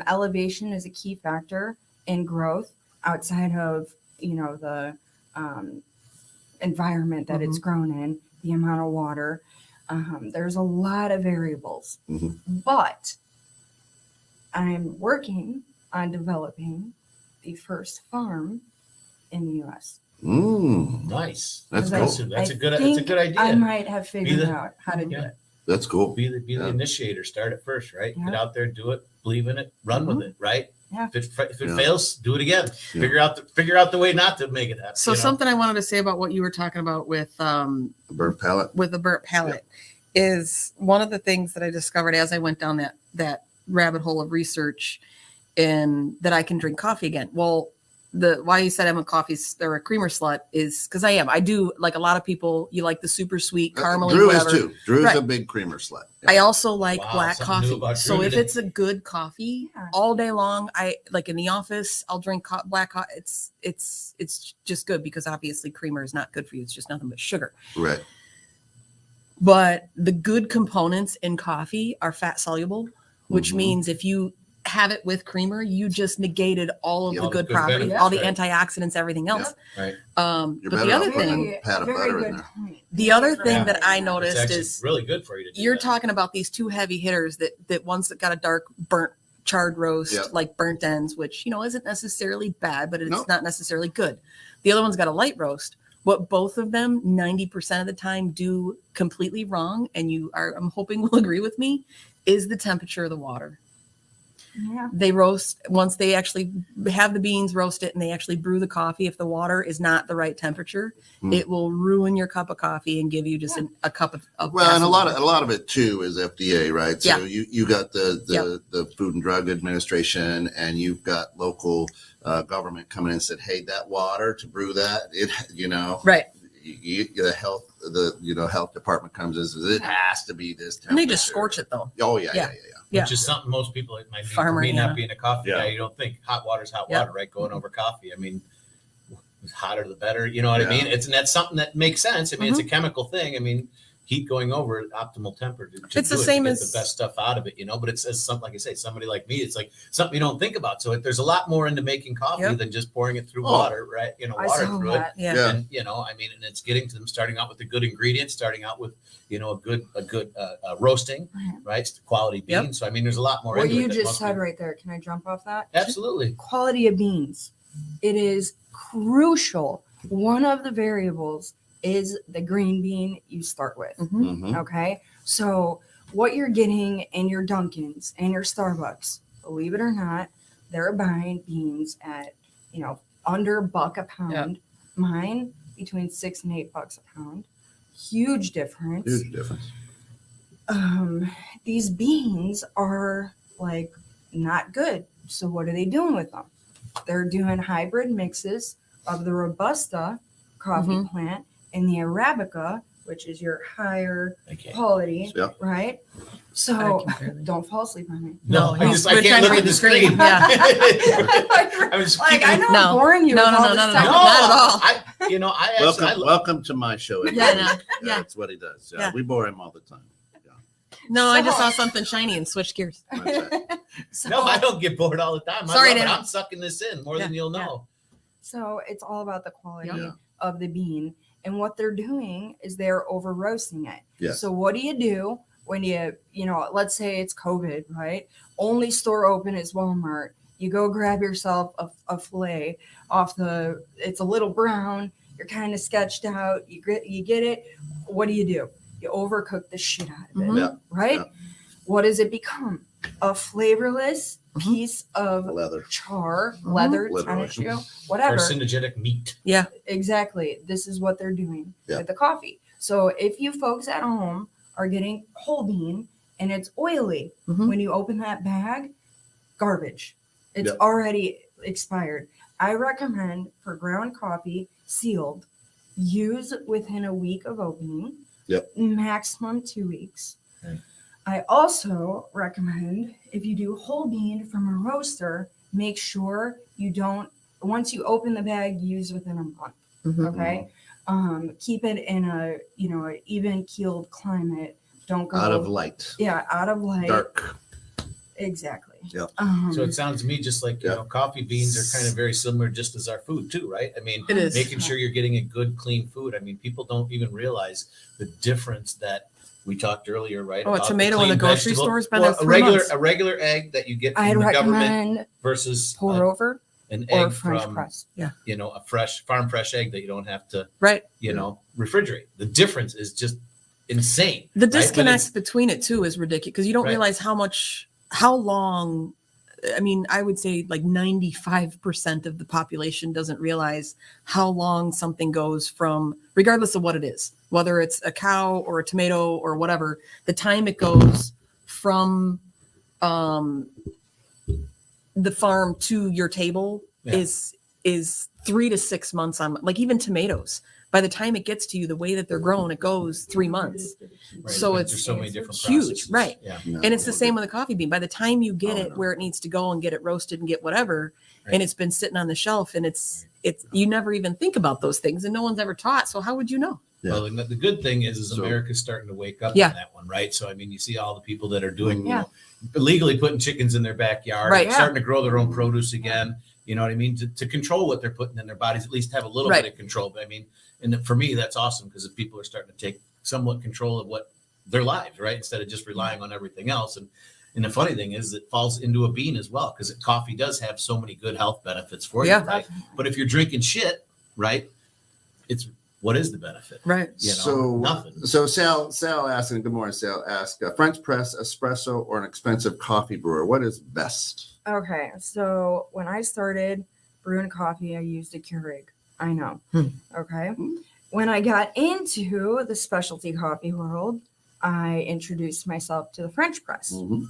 Elevation is a key factor in growth outside of, the environment that it's grown in, the amount of water. There's a lot of variables, but I'm working on developing the first farm in the U.S. Nice. That's Because cool. That's a good think idea. I might have figured the- out how to do Yeah. it. That's cool. Be the Yeah. initiator. Start it first, right? Yeah. Get out there, do it, believe in it, run with it, right? Yeah. If it Yeah. fails, do it again. Yeah. Figure out the way not to make it happen. So something I wanted to say about what you were talking about with A burnt pallet. the burnt pallet is one of the things that I discovered as I went down that rabbit hole of research, and that I can drink coffee again. Well, why you said I'm a coffee or a creamer slut is because I am. I do, like a lot of people. You like the super sweet caramel. Drew whatever. is too. Drew's Right. a big creamer slut. I also like Wow, black something new coffee. about So Drew if today. it's a good coffee Yeah. all day long, I like in the office, I'll drink black coffee. It's just good because obviously creamer is not good for you. It's just nothing but sugar. Right. But the good components in coffee are fat soluble, which Mhm. means if you have it with creamer, you just negated all of Yeah, the all the good good properties, benefits, all the right. antioxidants, everything else. Right. You're But better the off other putting thing, a pat of very butter in good there. point. the other thing Yeah. that I It's noticed actually is really good for you to do you're that. talking about these two heavy hitters that one's that got a dark burnt charred roast, Yeah. like burnt ends, which isn't necessarily bad, but it's No. not necessarily good. The other one's got a light roast. What both of them 90% of the time do completely wrong, and I'm hoping will agree with me, is the temperature of the water. Yeah. They roast once they actually have the beans, roast it, and they actually brew the coffee. If the water is not the right temperature, Mm. it will ruin your cup of coffee and give you just a cup of Well, and acid a lot water. of it too is FDA, right? So Yeah. you got the Food and Drug Administration, and you've got local government coming in and said, hey, that water to brew that, Right. the health department comes and says it has to be this temperature. And they just scorch it though. Oh yeah. Yeah. Which is something most people, it might be, Farmer, for me not yeah. being a coffee Yeah. guy, you don't think hot water's hot Yeah. water, right? Going over coffee. I mean, the hotter the better. You know what I mean? Yeah. And that's something that makes sense. I mean, it's a chemical thing. I mean, heat going over optimal temperature. To It's the do it, same to get as- the best stuff out of it, but it's as something like I say, somebody like me, it's like something you don't think about. So there's a lot more into making coffee Yep. than just pouring it through Oh. water, right? I Water saw through that. Yeah. Yeah. And I mean, and it's getting to them starting out with the good ingredients, starting out with a good roasting, right? Quality beans. Yep. So I mean, there's a lot more. What into it you that just most said people- right there. Can I jump off that? Absolutely. Quality of beans. It is crucial. One of the variables is the green bean you start with. Mhm. Okay. So what you're getting in your Dunkins and your Starbucks, believe it or not, they're buying beans at, under $1 a pound. Mine between $6 and $8 a pound. Huge difference. Huge difference. These beans are like not good. So what are they doing with them? They're doing hybrid mixes of the Robusta coffee plant and the Arabica, which is your higher Okay. quality, Yep. right? I So can barely- don't fall asleep on me. No, I he's- just I we're can't trying to look at read the the screen. screen. Yeah. I was Like I know No. I'm boring you. No, with no, all no, this no, no, stuff. no. Not at all. I actually, Welcome to my show. Yeah, no, yeah. That's what he does. Yeah. We bore him all the time. No, I just So- saw something shiny and switched gears. So, no, I don't get bored all the time. Sorry, I love it. Dana. I'm sucking this in more than Yeah, you'll yeah. know. so it's all about the quality Yeah. of the bean. And what they're doing is they're over roasting it. Yeah. So what do when let's say it's COVID, right? Only store open is Walmart. You go grab yourself a filet it's a little brown. You're kind of sketched out. You get it. What do? You overcook the shit out of it, Mhm. Yeah. right? Yeah. What does it become? A flavorless piece of Leather. char, Mhm. leather, Literally. tennis shoe, whatever. Carcinogenic meat. Exactly. This is what they're doing Yeah. with the coffee. So if you folks at home are getting whole bean and it's oily, Mhm. when you open that bag, garbage. It's Yep. already expired. I recommend for ground coffee, sealed, use within a week of opening. Yep. Maximum 2 weeks. Okay. I also recommend if you do whole bean from a roaster, make sure you don't, once you open the bag, use within a month. Okay. Keep it in a, an even keeled climate. Don't go Out of light. Yeah, out of light. Dark. Exactly. Yeah. So it sounds to me just like, coffee beans are kind of very similar just as our food too, right? I mean, It is. making sure you're getting a good, clean food. I mean, people don't even realize the difference that we talked earlier, right? Oh, a about tomato in clean the grocery vegetable. store has been Well, there 3 months. a regular egg that you get I'd from the government recommend versus pour over an or egg French from, press. Yeah. a fresh egg that you don't have to, Right. refrigerate. The difference is just insane. The right? But disconnect between it too is ridiculous because you don't Right. realize how long. I mean, I would say like 95% of the population doesn't realize how long something goes from, regardless of what it is, whether it's a cow or a tomato or whatever, the time it goes from the farm to your table is 3 to 6 months on, like, even tomatoes. By the time it gets to you, the way that they're grown, it goes 3 months. Right, So there's it's so many different huge, processes. right? Yeah. No, And it's the same with a coffee bean. By the time you get Oh, it no. where it needs to go and get it roasted and get whatever, Right. and it's been sitting on the shelf and it's you never even think about those things and no one's ever taught. So how would you know? Yeah. Well, and the good thing is So- America's starting to wake up Yeah. on that one, right? So I mean, you see all the people that are doing, Yeah. illegally putting chickens in their backyard, Right. starting to grow their own produce again. You know what I mean? To control what they're putting in their bodies, at least have a little Right. bit of control. But I mean, and for me, that's awesome because people are starting to take somewhat control of what their lives, right? Instead of just relying on everything else. And the funny thing is, it falls into a bean as well because coffee does have so many good health benefits for Yeah. you, right? But if you're drinking shit, right? What is the benefit? Right. Nothing. So Sal asking, good morning, Sal asked, French press, espresso, or an expensive coffee brewer? What is best? Okay, so when I started brewing coffee, I used a Keurig. I know. Okay. When I got into the specialty coffee world, I introduced myself to the French press. Mhm.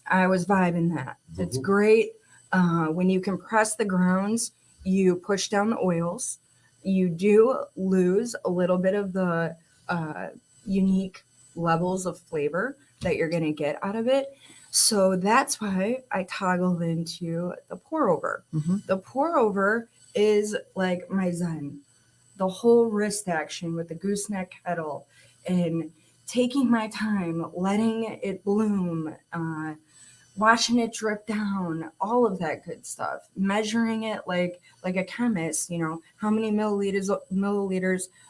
I was vibing that. It's great. When you compress the grounds, you push down the oils. You do lose a little bit of the unique levels of flavor that you're going to get out of it. So that's why I toggled into the pour over. Mhm. The pour over is like my zen. The whole wrist action with the gooseneck kettle and taking my time, letting it bloom, watching it drip down, all of that good stuff. Measuring it like a chemist, how many milliliters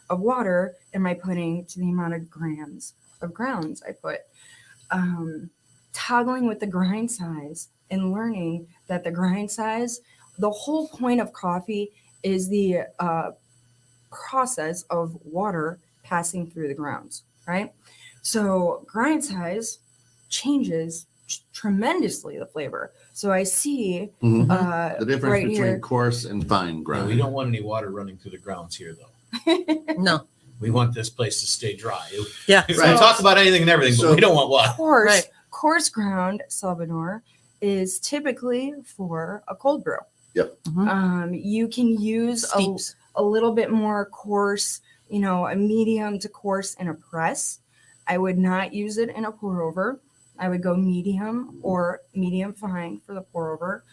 of water am I putting to the amount of grams of grounds I put. Toggling with the grind size and learning that the grind size, the whole point of coffee is the process of water passing through the grounds, right? So grind size changes tremendously the flavor. So I see Mhm. the The difference right between here. coarse and fine Yeah, grind. we don't want any water running through the grounds here, though. No. We want this place to stay dry. Yeah. We Right. talk about anything and everything, So- but we don't want water. Coarse, Right. ground Salvador is typically for a cold brew. Mhm. You can use Steeps. a little bit more coarse, a medium to coarse in a press. I would not use it in a pour over. I would go medium or medium fine for the pour over.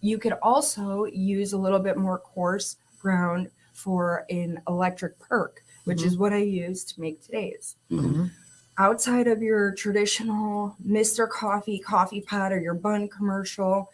You could also use a little bit more coarse ground for an electric perk, which is what I use to make today's. Mhm. Outside of your traditional Mr. Coffee coffee pot or your bun commercial,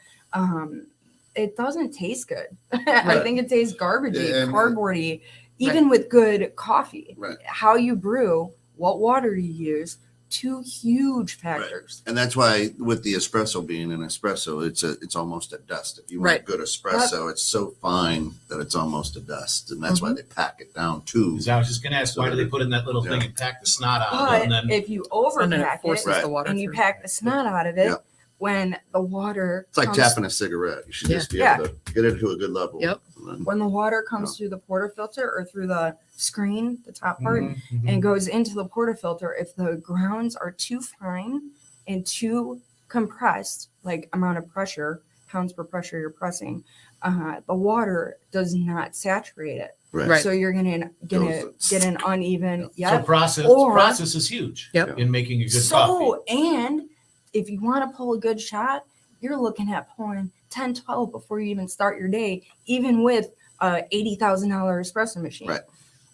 it doesn't taste good. I Right. think it tastes garbagey, And- cardboardy, even with good coffee. Right. How you brew, what water you use, two huge factors. And that's why with the espresso being an espresso, it's almost a dust. If you want Right. a good espresso, it's so fine that it's almost a dust. And that's why they pack it down too. 'Cause I was just going to ask, why do they put in that little thing Yeah. and pack the snot out of it? But And then if you And then it overpack forces it Right. the water and you through. pack the snot out of it, Yeah. when the water It's like comes tapping a cigarette. You should Yeah. just be able to get it to a good level. Yep. And then- when the water comes through the portafilter or through the screen, the top part, Mhm, mhm. and goes into the portafilter, if the grounds are too fine and too compressed, like amount of pressure, pounds per pressure you're pressing, the water does not saturate it. Right. So you're gonna Goes- get an uneven. So Yep. process Or- is huge Yep. in making a good So coffee. and if you want to pull a good shot, you're looking at pouring 10, 12 before you even start your day, even with a $80,000 espresso machine. Right.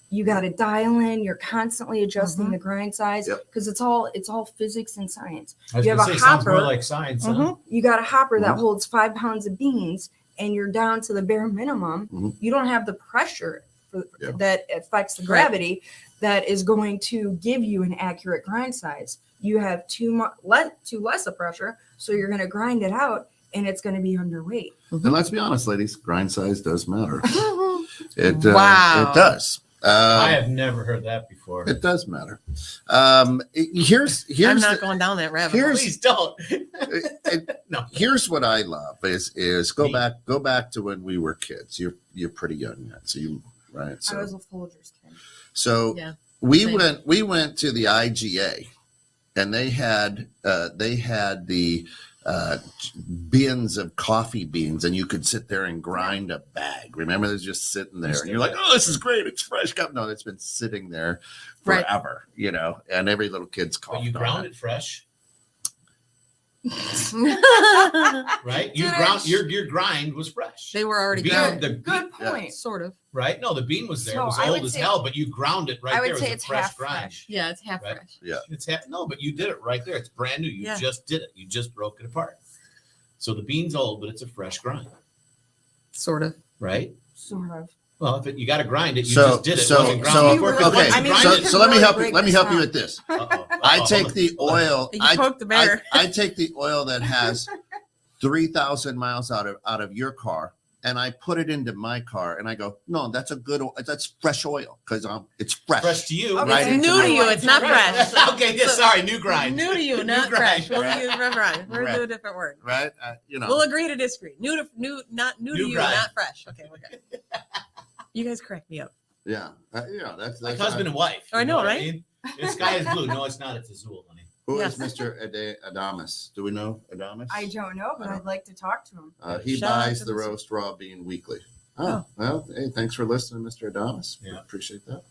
You got to dial in. You're constantly adjusting the grind size Yep. because it's all physics and science. I was You have gonna a say, sounds more hopper. like science. Huh? Mhm. You got a hopper that Mhm. holds 5 pounds of beans, and you're down to the bare minimum. Mhm. You don't have the pressure Yeah. that affects the Right. gravity that is going to give you an accurate grind size. You have too less of pressure, so you're going to grind it out, and it's going to be underweight. And let's be honest, ladies, grind size does matter. It Wow. it does. I have never heard that before. It does matter. Here's I'm not the- going down that rabbit hole. here's- Please don't. No. Here's what I love is go back to when we were kids. You're pretty young yet, so you right. I was a Folgers kid. So Yeah, we same. went to the IGA, and they had the bins of coffee beans, and you could sit there and grind a bag. Remember, they're just sitting there, and you're like, "Oh, this is great! It's fresh cup." No, it's been sitting there Right. forever, and every little kid's But coffee. you ground it fresh, right? You Did ground I- your grind was fresh. They were already Bean- ground. the Good Yeah. point. Sort of. right? No, the bean was there. So it was I old would as say- hell, but you ground it right I would there. It say was a it's fresh half grind. fresh. Yeah, it's half Right. fresh. Yeah. It's no, but you did it right there. It's brand new. You Yeah. just did it. You just broke it apart. So the bean's old, but it's a fresh grind, Sort of. right? Sort of. Well, if you got to grind it, you So just did it. so It wasn't ground so before, 'cause really- once okay. you I mean, grind So we it- could so let me really help you. break Let me this help you down. with this. Uh-oh. I Uh-oh. take Hold the on. oil. You I, poked the bear. I take the oil that has 3,000 miles out of your car, and I put it into my car, and I go, no, that's that's fresh oil because it's fresh. Fresh to you, Okay, Right. It's new to you. It's not Right. fresh. Okay, yeah, So- sorry, new grind. New to you, New not grind, fresh. We'll right. use grind. We'll Right. do a different word. Right? We'll agree to disagree. Not new to New you, grind. not fresh. Okay. You guys crack me up. Yeah. That's Like husband and wife. I you know, what right? mean? The sky is blue. No, it's not. It's Azul, honey. Who Yes. is Mr. Adamus? Do we know Adamus? I don't know, but I'd like to talk to him. He Shout out buys to the Mr. roast raw bean weekly. Oh, well, hey, thanks for listening, Mr. Adamus. We Yeah. appreciate that.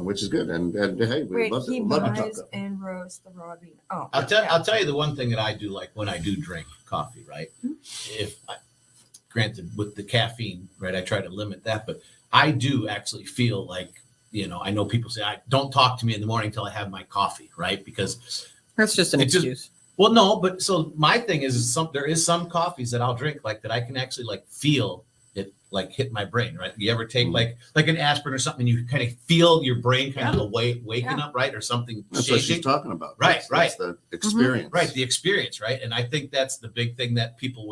Which is good. And hey, we Wait, love he to talk buys to and roasts the raw bean. Oh, I'll tell you the one thing that I do like when I do drink coffee, right? Granted, with the caffeine, right, I try to limit that, but I do actually feel like, I know people say, I don't talk to me in the morning until I have my coffee, right? Because, That's just an It just- excuse. well, no, but so my thing is there is some coffees that I'll drink like that I can actually like feel it like hit my brain, right? You ever take like an aspirin or something, and you kind of feel your brain kind of waking up, right? Or something That's what she's shaking. talking about. Right, That's the experience. Right, the experience, right? And I think that's the big thing that people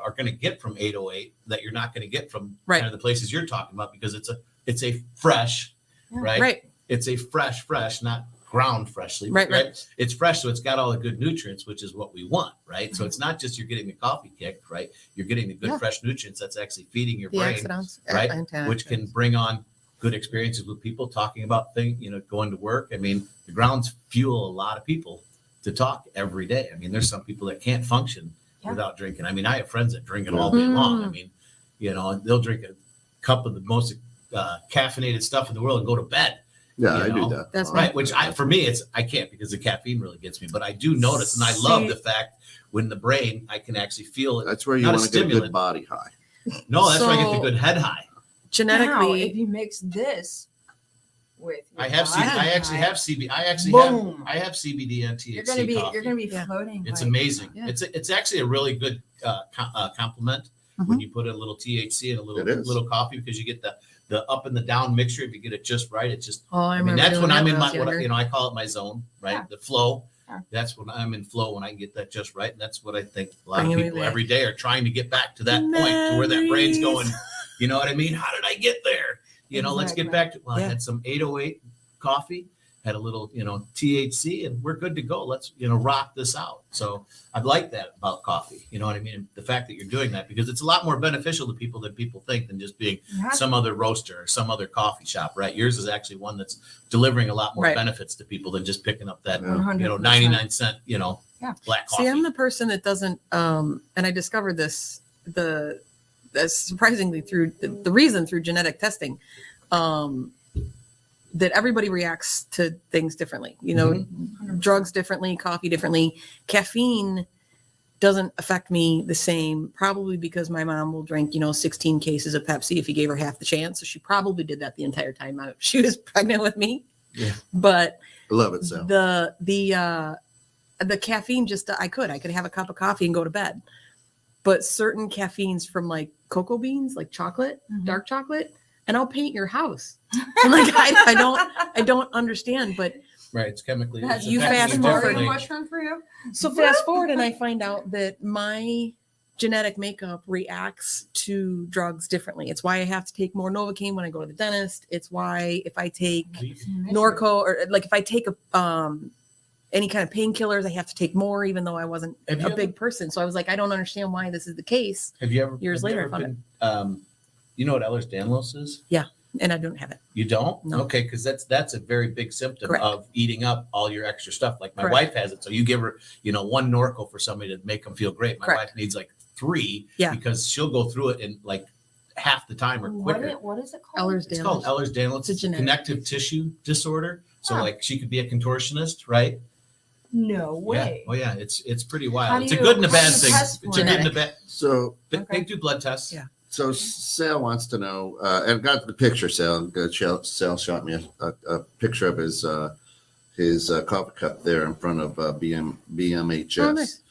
are going to get from 808 that you're not going to get from Right. kind of the places you're talking about because it's a fresh, Yeah. right? Right. It's a fresh, not ground freshly, Right, right. It's fresh, so it's got all the good nutrients, which is what we want, right? So it's not just you're getting the coffee kick, right? You're getting the good Yeah. fresh nutrients that's actually feeding your The brain, accidents. right? Antioxidants. which can bring on good experiences with people talking about things, going to work. I mean, the grounds fuel a lot of people to talk every day. I mean, there's some people that can't function Yeah. without drinking. I mean, I have friends that drink it all day long. I Mm. mean, they'll drink a cup of the most caffeinated stuff in the world and go to bed. Yeah, You I know? do that. That's Right. Which for me, I can't because the caffeine really gets me, but I do notice. And I love See- the fact when the brain, I can actually feel it. That's where you Not a want to get a good stimulant. body high. No, that's where I get So- the good head high. Now, if Genetically, you mix this with, your I actually body have CBD. I actually Boom. have CBD and THC You're gonna be coffee. you're gonna be Yeah. floating. It's like- amazing. Yeah. It's actually a really good compliment when you put in a little THC and a It is. little coffee because you get the up and the down mixture. If you get it just right, it's just. oh, I I mean, remember that's doing when that I'm in I my was younger. I call it my zone, right? Yeah. The flow. Yeah. That's when I'm in flow when I can get that just right, and that's what I think a lot Bringing of me people back. every day are trying to get back to that point to where that brain's going. You know what I mean? How did I get there? Let's get Exactly. back to. Well, I Yeah. had some 808 coffee, had a little THC, and we're good to go. Let's rock this out. So I like that about coffee. You know what I mean? The fact that you're doing that because it's a lot more beneficial to people than people think than just being Yeah. some other roaster or some other coffee shop, right? Yours is actually one that's delivering a lot more Right. benefits to people than just picking up that 100%. 99-cent Yeah. black coffee. See, I'm the person that doesn't, and I discovered this that's surprisingly through the reason through genetic testing, that everybody reacts to things differently. Mm-hmm. Drugs differently, coffee differently, caffeine doesn't affect me the same, probably because my mom will drink, 16 cases of Pepsi if you gave her half the chance. So she probably did that the entire time she was pregnant with me. Yeah. But I love it. So the caffeine, I could have a cup of coffee and go to bed. But certain caffeines from like cocoa beans, like chocolate, dark chocolate, and I'll paint your house. And like, I don't understand, but Right. It's chemically. That's You affecting fast you forward. differently. mushroom for you. so fast forward and I find out that my genetic makeup reacts to drugs differently. It's why I have to take more Novocaine when I go to the dentist. It's why if I take Norco or like if I take any kind of painkillers, I have to take more, even though I wasn't Have you a ever- big person. So I was like, I don't understand why this is the case. Have you ever? Years have you later, ever I found been, you know what Ehlers-Danlos is? And I don't have it. You don't? No. Okay, because that's a very big symptom Correct. of eating up all your extra stuff. Like my Correct. wife has it, so you give her, one Norco for somebody to make them feel great. My Correct. wife needs like 3 Yeah. because she'll go through it in like half the time or quicker. What is it called? It's called Ehlers-Danlos. It's a It's a genetic. connective tissue disorder. So Huh. like she could be a contortionist, right? No way. Yeah. Oh yeah, it's pretty How wild. do It's a you- good and a how do bad you thing. test It's for a good and a it? bad. so They do blood tests. Yeah. So Sal wants to know, and got the picture. Sal shot me a picture of his coffee cup there in front of BMHS. Oh, nice.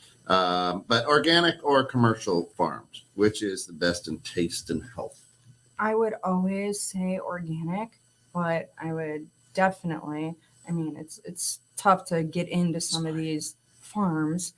But organic or commercial farms, which is the best in taste and health? I would always say organic, but I would definitely. I mean, it's tough to get into some of these farms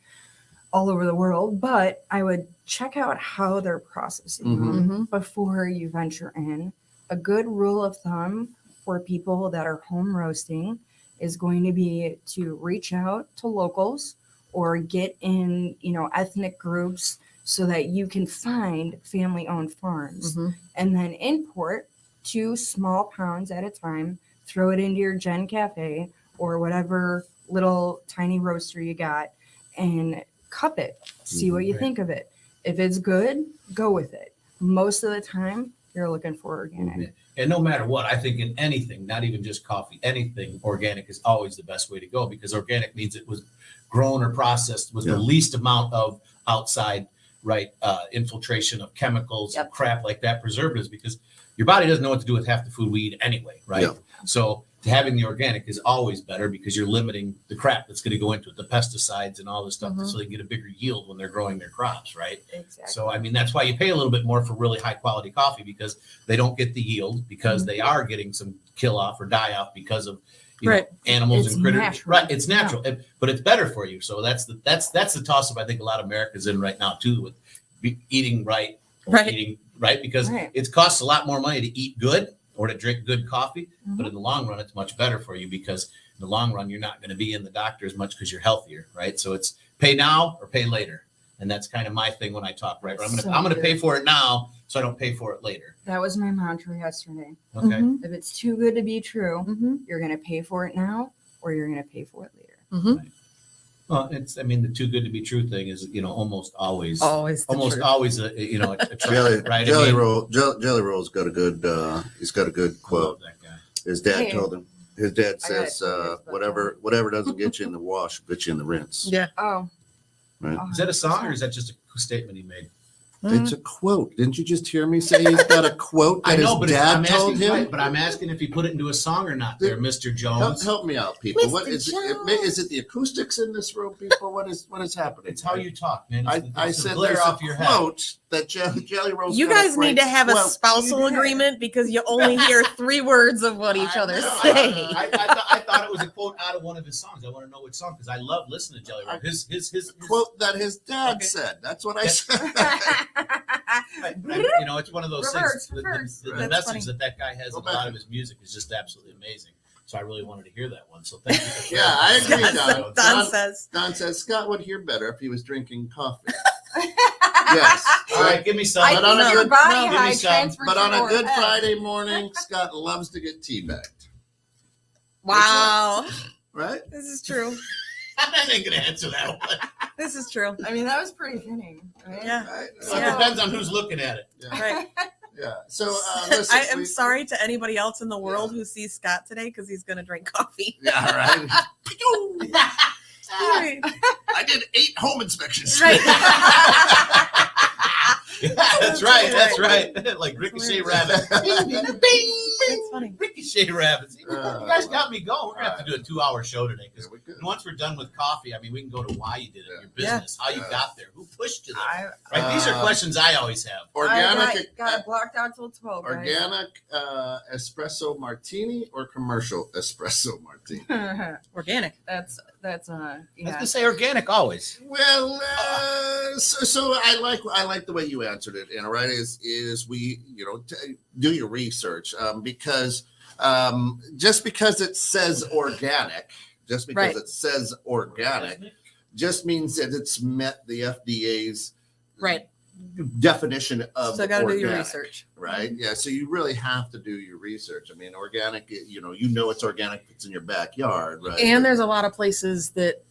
all over the world, but I would check out how they're processing them Mm-hmm. before you venture in. A good rule of thumb for people that are home roasting is going to be to reach out to locals or get in, ethnic groups so that you can find family-owned farms Mm-hmm. and then import 2 small pounds at a time, throw it into your Gen Cafe or whatever little tiny roaster you got and cup it, see what you Right. think of it. If it's good, go with it. Most of the time, you're looking for organic. And no matter what, I think in anything, not even just coffee, anything organic is always the best way to go because organic means it was grown or processed with Yeah. the least amount of outside, infiltration of chemicals, Yep. crap like that, preservatives, because your body doesn't know what to do with half the food we eat anyway, right? Yeah. So having the organic is always better because you're limiting the crap that's going to go into it, the pesticides and all this stuff, Mhm. so they can get a bigger yield when they're growing their crops, right? Exactly. So, I mean, that's why you pay a little bit more for really high quality coffee because they don't get the yield because they are getting some kill off or die off because of Right. animals It's and critters. natural. Right. It's natural, but it's better for you. So that's the toss up I think a lot of Americans in right now too with eating right, or Right. eating right because Right. it costs a lot more money to eat good or to drink good coffee. Mhm. But in the long run, it's much better for you because in the long run, you're not going to be in the doctor as much because you're healthier, right? So it's pay now or pay later. And that's kind of my thing when I talk, right? I'm So gonna pay good. for it now so I don't pay for it later. That was my mantra yesterday. Okay. Mhm. If it's too good to be true, Mm-hmm. you're going to pay for it now or you're going to pay for it later. Mm-hmm. Well, the too good to be true thing is, almost always, Always the almost truth. always a trap, Jelly, right? Jelly Roll. Jelly Roll's got a good. He's got a good I quote. love that guy. His dad Hey. told him. His dad I got says, it. It's about "Whatever doesn't get you in the wash, will get you in the rinse." Yeah. Oh. Right. Is that a song or is that just a statement he made? It's a quote. Didn't you just hear me say he's got a quote I that know, his but dad I'm told asking, him? right, but I'm asking if he put it into a song or not there, Mr. Jones. Help me out, people. What Mr. is it? Jones. Is it the acoustics in this room, people? What is happening? It's how you talk, man. I It's the said glare there's off a your head. quote that Jelly Roll's You got a guys need great to have a quote. spousal agreement because you only hear 3 words of what each I other know. say. I thought it was a quote out of one of his songs. I want to know which song because I love listening to Jelly Roll. His Quote that his dad Okay. said. That's what I Yeah. said. It's one of those Reverse, things. reverse. The That's message funny. that guy has Go in a lot back. of his music is just absolutely amazing. So I really wanted to hear that one. So thank you. For Yeah, I agree, sharing that. Don. Don says. Don says Scott would hear better if he was drinking coffee. Yes. All right, give me some. I But on think a your good- body no, give me high some. transfers But on to a your good head. Friday morning, Scott loves to get teabagged. Wow. Right? This is true. I ain't gonna answer that one. This is true. I mean, that was pretty fitting. Right? Yeah. Right? So Yeah. it depends on who's looking at it. Yeah. Right. Yeah. So listen, I am sorry to anybody else in the world who sees Scott today because he's going to drink coffee. Yeah, right. Right. I did 8 home inspections. Right. That's right. That's right. Like Ricochet Rabbit. Bing, bing, bing. That's funny. Ricochet Rabbits. You Uh, guys got me going. We're going to have to do a 2-hour show today. Yeah, Because we could. once we're done with coffee, I mean, we can go to why you did it, your Yeah. business, how you Yeah. got there, who pushed you there. I, Right? These are questions I always have. Organic, got it blocked out till 12. guys. organic espresso martini or commercial espresso martini? Organic. that's I was yeah. going to say organic always. Well, so I like the way you answered it, Anna. Right? Is we do your research because just because it says organic, just because Right. it says organic, just means that it's met the FDA's Right. definition of So got to do your organic, research. right? Yeah, so you really have to do your research. I mean, organic, it's organic if it's in your backyard, right? And there's a lot of places that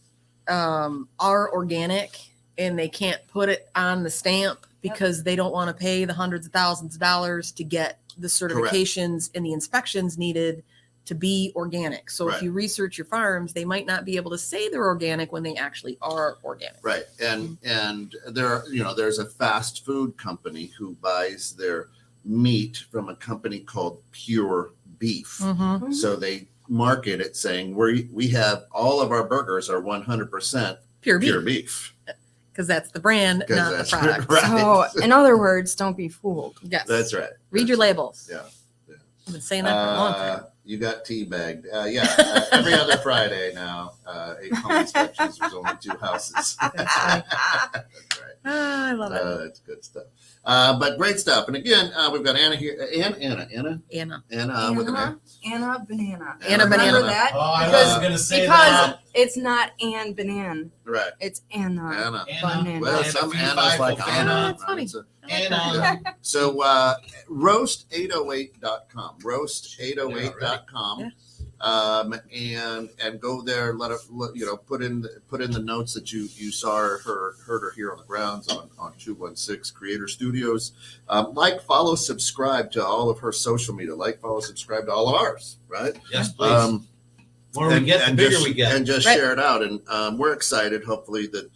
are organic and they can't put it on the stamp because they don't want to pay the hundreds of thousands of dollars to get the certifications and the inspections needed to be organic. So Right. if you research your farms, they might not be able to say they're organic when they actually are organic. Right. And there's a fast food company who buys their meat from a company called Pure Beef. Mm-hmm. So they market it saying we have all of our burgers are 100% Pure pure beef, beef. because that's the brand, 'Cause not the that's product. right. So, in other words, don't be fooled. Yes. That's right. Read your labels. Yeah. I've been saying that for a long time. You got teabagged. Every other Friday now, 8 home inspections. There's only 2 houses. That's right. That's right. Ah, I love it. That's good stuff. But great stuff. And again, we've got Anna here. Anna with an A. Anna Banana. Anna Remember Banana. that? Oh, I Because- was going to say because that. it's not Ann Banana. Right. It's Anna. Anna. Banana. Well, some Anna's like Anna. That's funny. It's a- And So roast808.com. Roast808.com. And go there, put in the notes that you saw or heard her here on the grounds on 216 Creator Studios. Follow, subscribe to all of her social media. Follow, subscribe to all of ours, right? yes, please. More we get, the bigger we get. And just Right. share it out. And we're excited, hopefully, that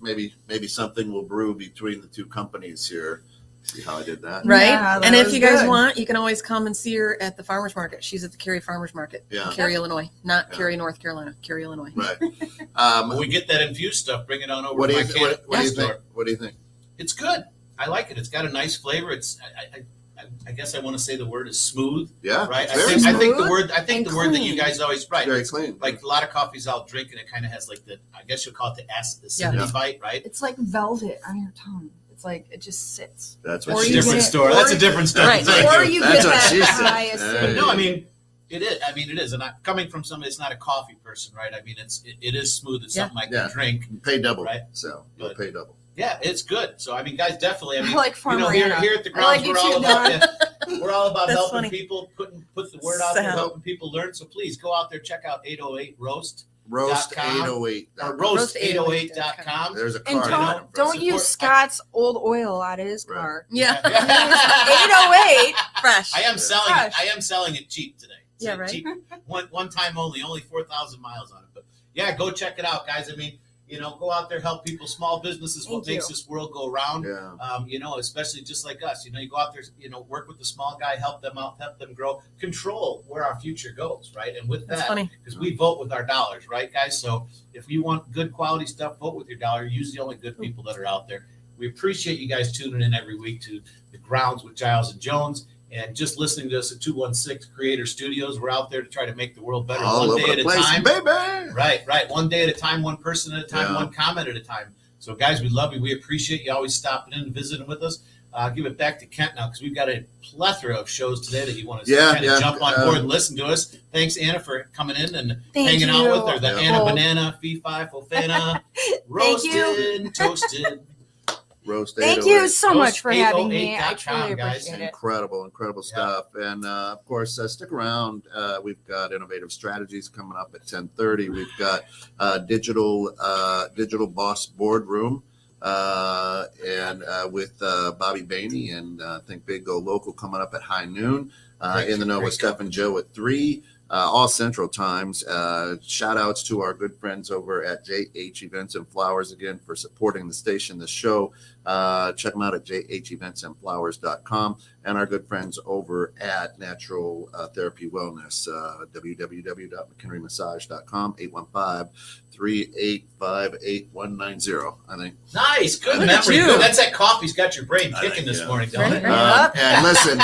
maybe something will brew between the two companies here. See how I did that? Right. Yeah, that And if was you guys good. want, you can always come and see her at the farmers market. She's at the Cary Farmers Market Yeah. in Cary, Illinois, not Yeah. Cary, North Carolina, Cary, Illinois. Right. When we get that infused stuff, bring it on over What to do my you think? What do you store. think? What do you think? It's good. I like it. It's got a nice flavor. It's I guess I want to say the word is smooth, Yeah. right? it's very I think the smooth word and the word that you clean. guys always right. very clean. Like a lot of coffees I'll drink and it kind of has like I guess you'll call it the acidity Yeah. bite, right? It's like velvet on your tongue. It's like it just sits. That's That's what a she different said. story. That's a different story. Right. Thank Or you. you That's get what that she said. high Yeah. acidity. But no, I mean, it is. I mean, it is. And coming from somebody that's not a coffee person, right? I mean, it is smooth. It's Yeah. something I can Yeah. drink. You pay double, Right. so you'll But- pay double. Yeah, it's good. So I mean, guys, definitely. I mean, I like Farmer here Anna. at the I like grounds, you we're all too, about we're all about That's helping funny. people, put the word out there, Sad. helping people learn. So please go out there, check out 808 Roast Roast .com. 808. or roast808.com. There's a And card. don't- on it for don't us. use Scott's old oil out of his Right. car. Yeah. 808. Fresh. I am selling it. Fresh. I am selling it cheap today. It's Yeah, a right. cheap, one time only 4,000 miles on it. But yeah, go check it out, guys. I mean, go out there, help people. Small businesses, what Thank makes you. this world go round. Yeah. Especially just like us. You go out there, work with the small guy, help them out, help them grow, control where our future goes, right? And with That's that, funny. because we vote with our dollars, right, guys? So if you want good quality stuff, vote with your dollar. Use the only good people that are out there. We appreciate you guys tuning in every week to the Grounds with Giles and Jones. And just listening to us at 216 Creator Studios. We're out there to try to make the world better All one over day at the a place, time. baby. Right. One day at a time, one person at a time, Yeah. one comment at a time. So, guys, we love you. We appreciate you always stopping in and visiting with us. Give it back to Kent now because we've got a plethora of shows today that you want to kind of jump on board and listen to us. Thanks, Anna, for coming in and Thank hanging you. out with her. The Yeah. Anna Cool. Banana, Fee Fi Fofana, roasted, toasted. Roast Thank 808. you so much for having me. I 808.com, truly guys. appreciate it. Incredible stuff. And of course, stick around. We've got Innovative Strategies coming up at 10:30. We've got Digital Boss Boardroom and with Bobby Bainey and Think Big Go Local coming up at high noon. Great, In the Know with great Steph and Joe at 3. all Central Times. Shout outs to our good friends over at JH Events and Flowers again for supporting the station, the show. Check them out at jheventsandflowers.com, and our good friends over at Natural Therapy Wellness, www.mchenrymassage.com, 815-385-8190. I think. Nice, good Look at memory. you. Good. That's that coffee's got your brain kicking this yeah. morning, don't it? Right. And listen,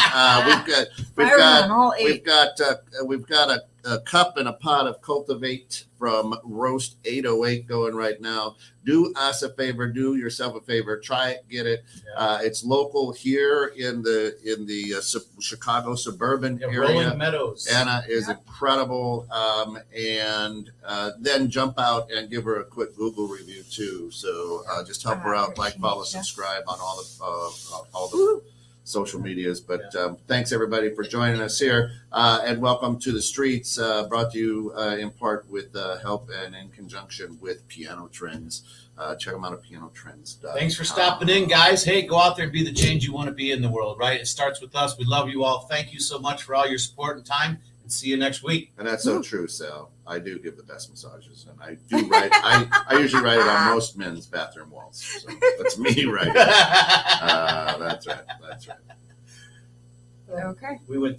we've got a cup and a pot of Cultivate from Roast 808 going right now. Do us a favor, do yourself a favor, try it, get it. It's local here in the Chicago suburban area. Rolling Meadows. Anna is incredible, and then jump out and give her a quick Google review too. So just help her out, like, follow, subscribe on all the social medias. But thanks everybody for joining us here, and welcome to the streets. Brought to you in part with help and in conjunction with Piano Trends. Check them out at pianotrends.com. Thanks for stopping in, guys. Hey, go out there and be the change you want to be in the world, right? It starts with us. We love you all. Thank you so much for all your support and time, and see you next week. And that's so true, Sal. I do give the best massages, and I do write. I usually write it on most men's bathroom walls. So that's me writing. That's right. Okay. We went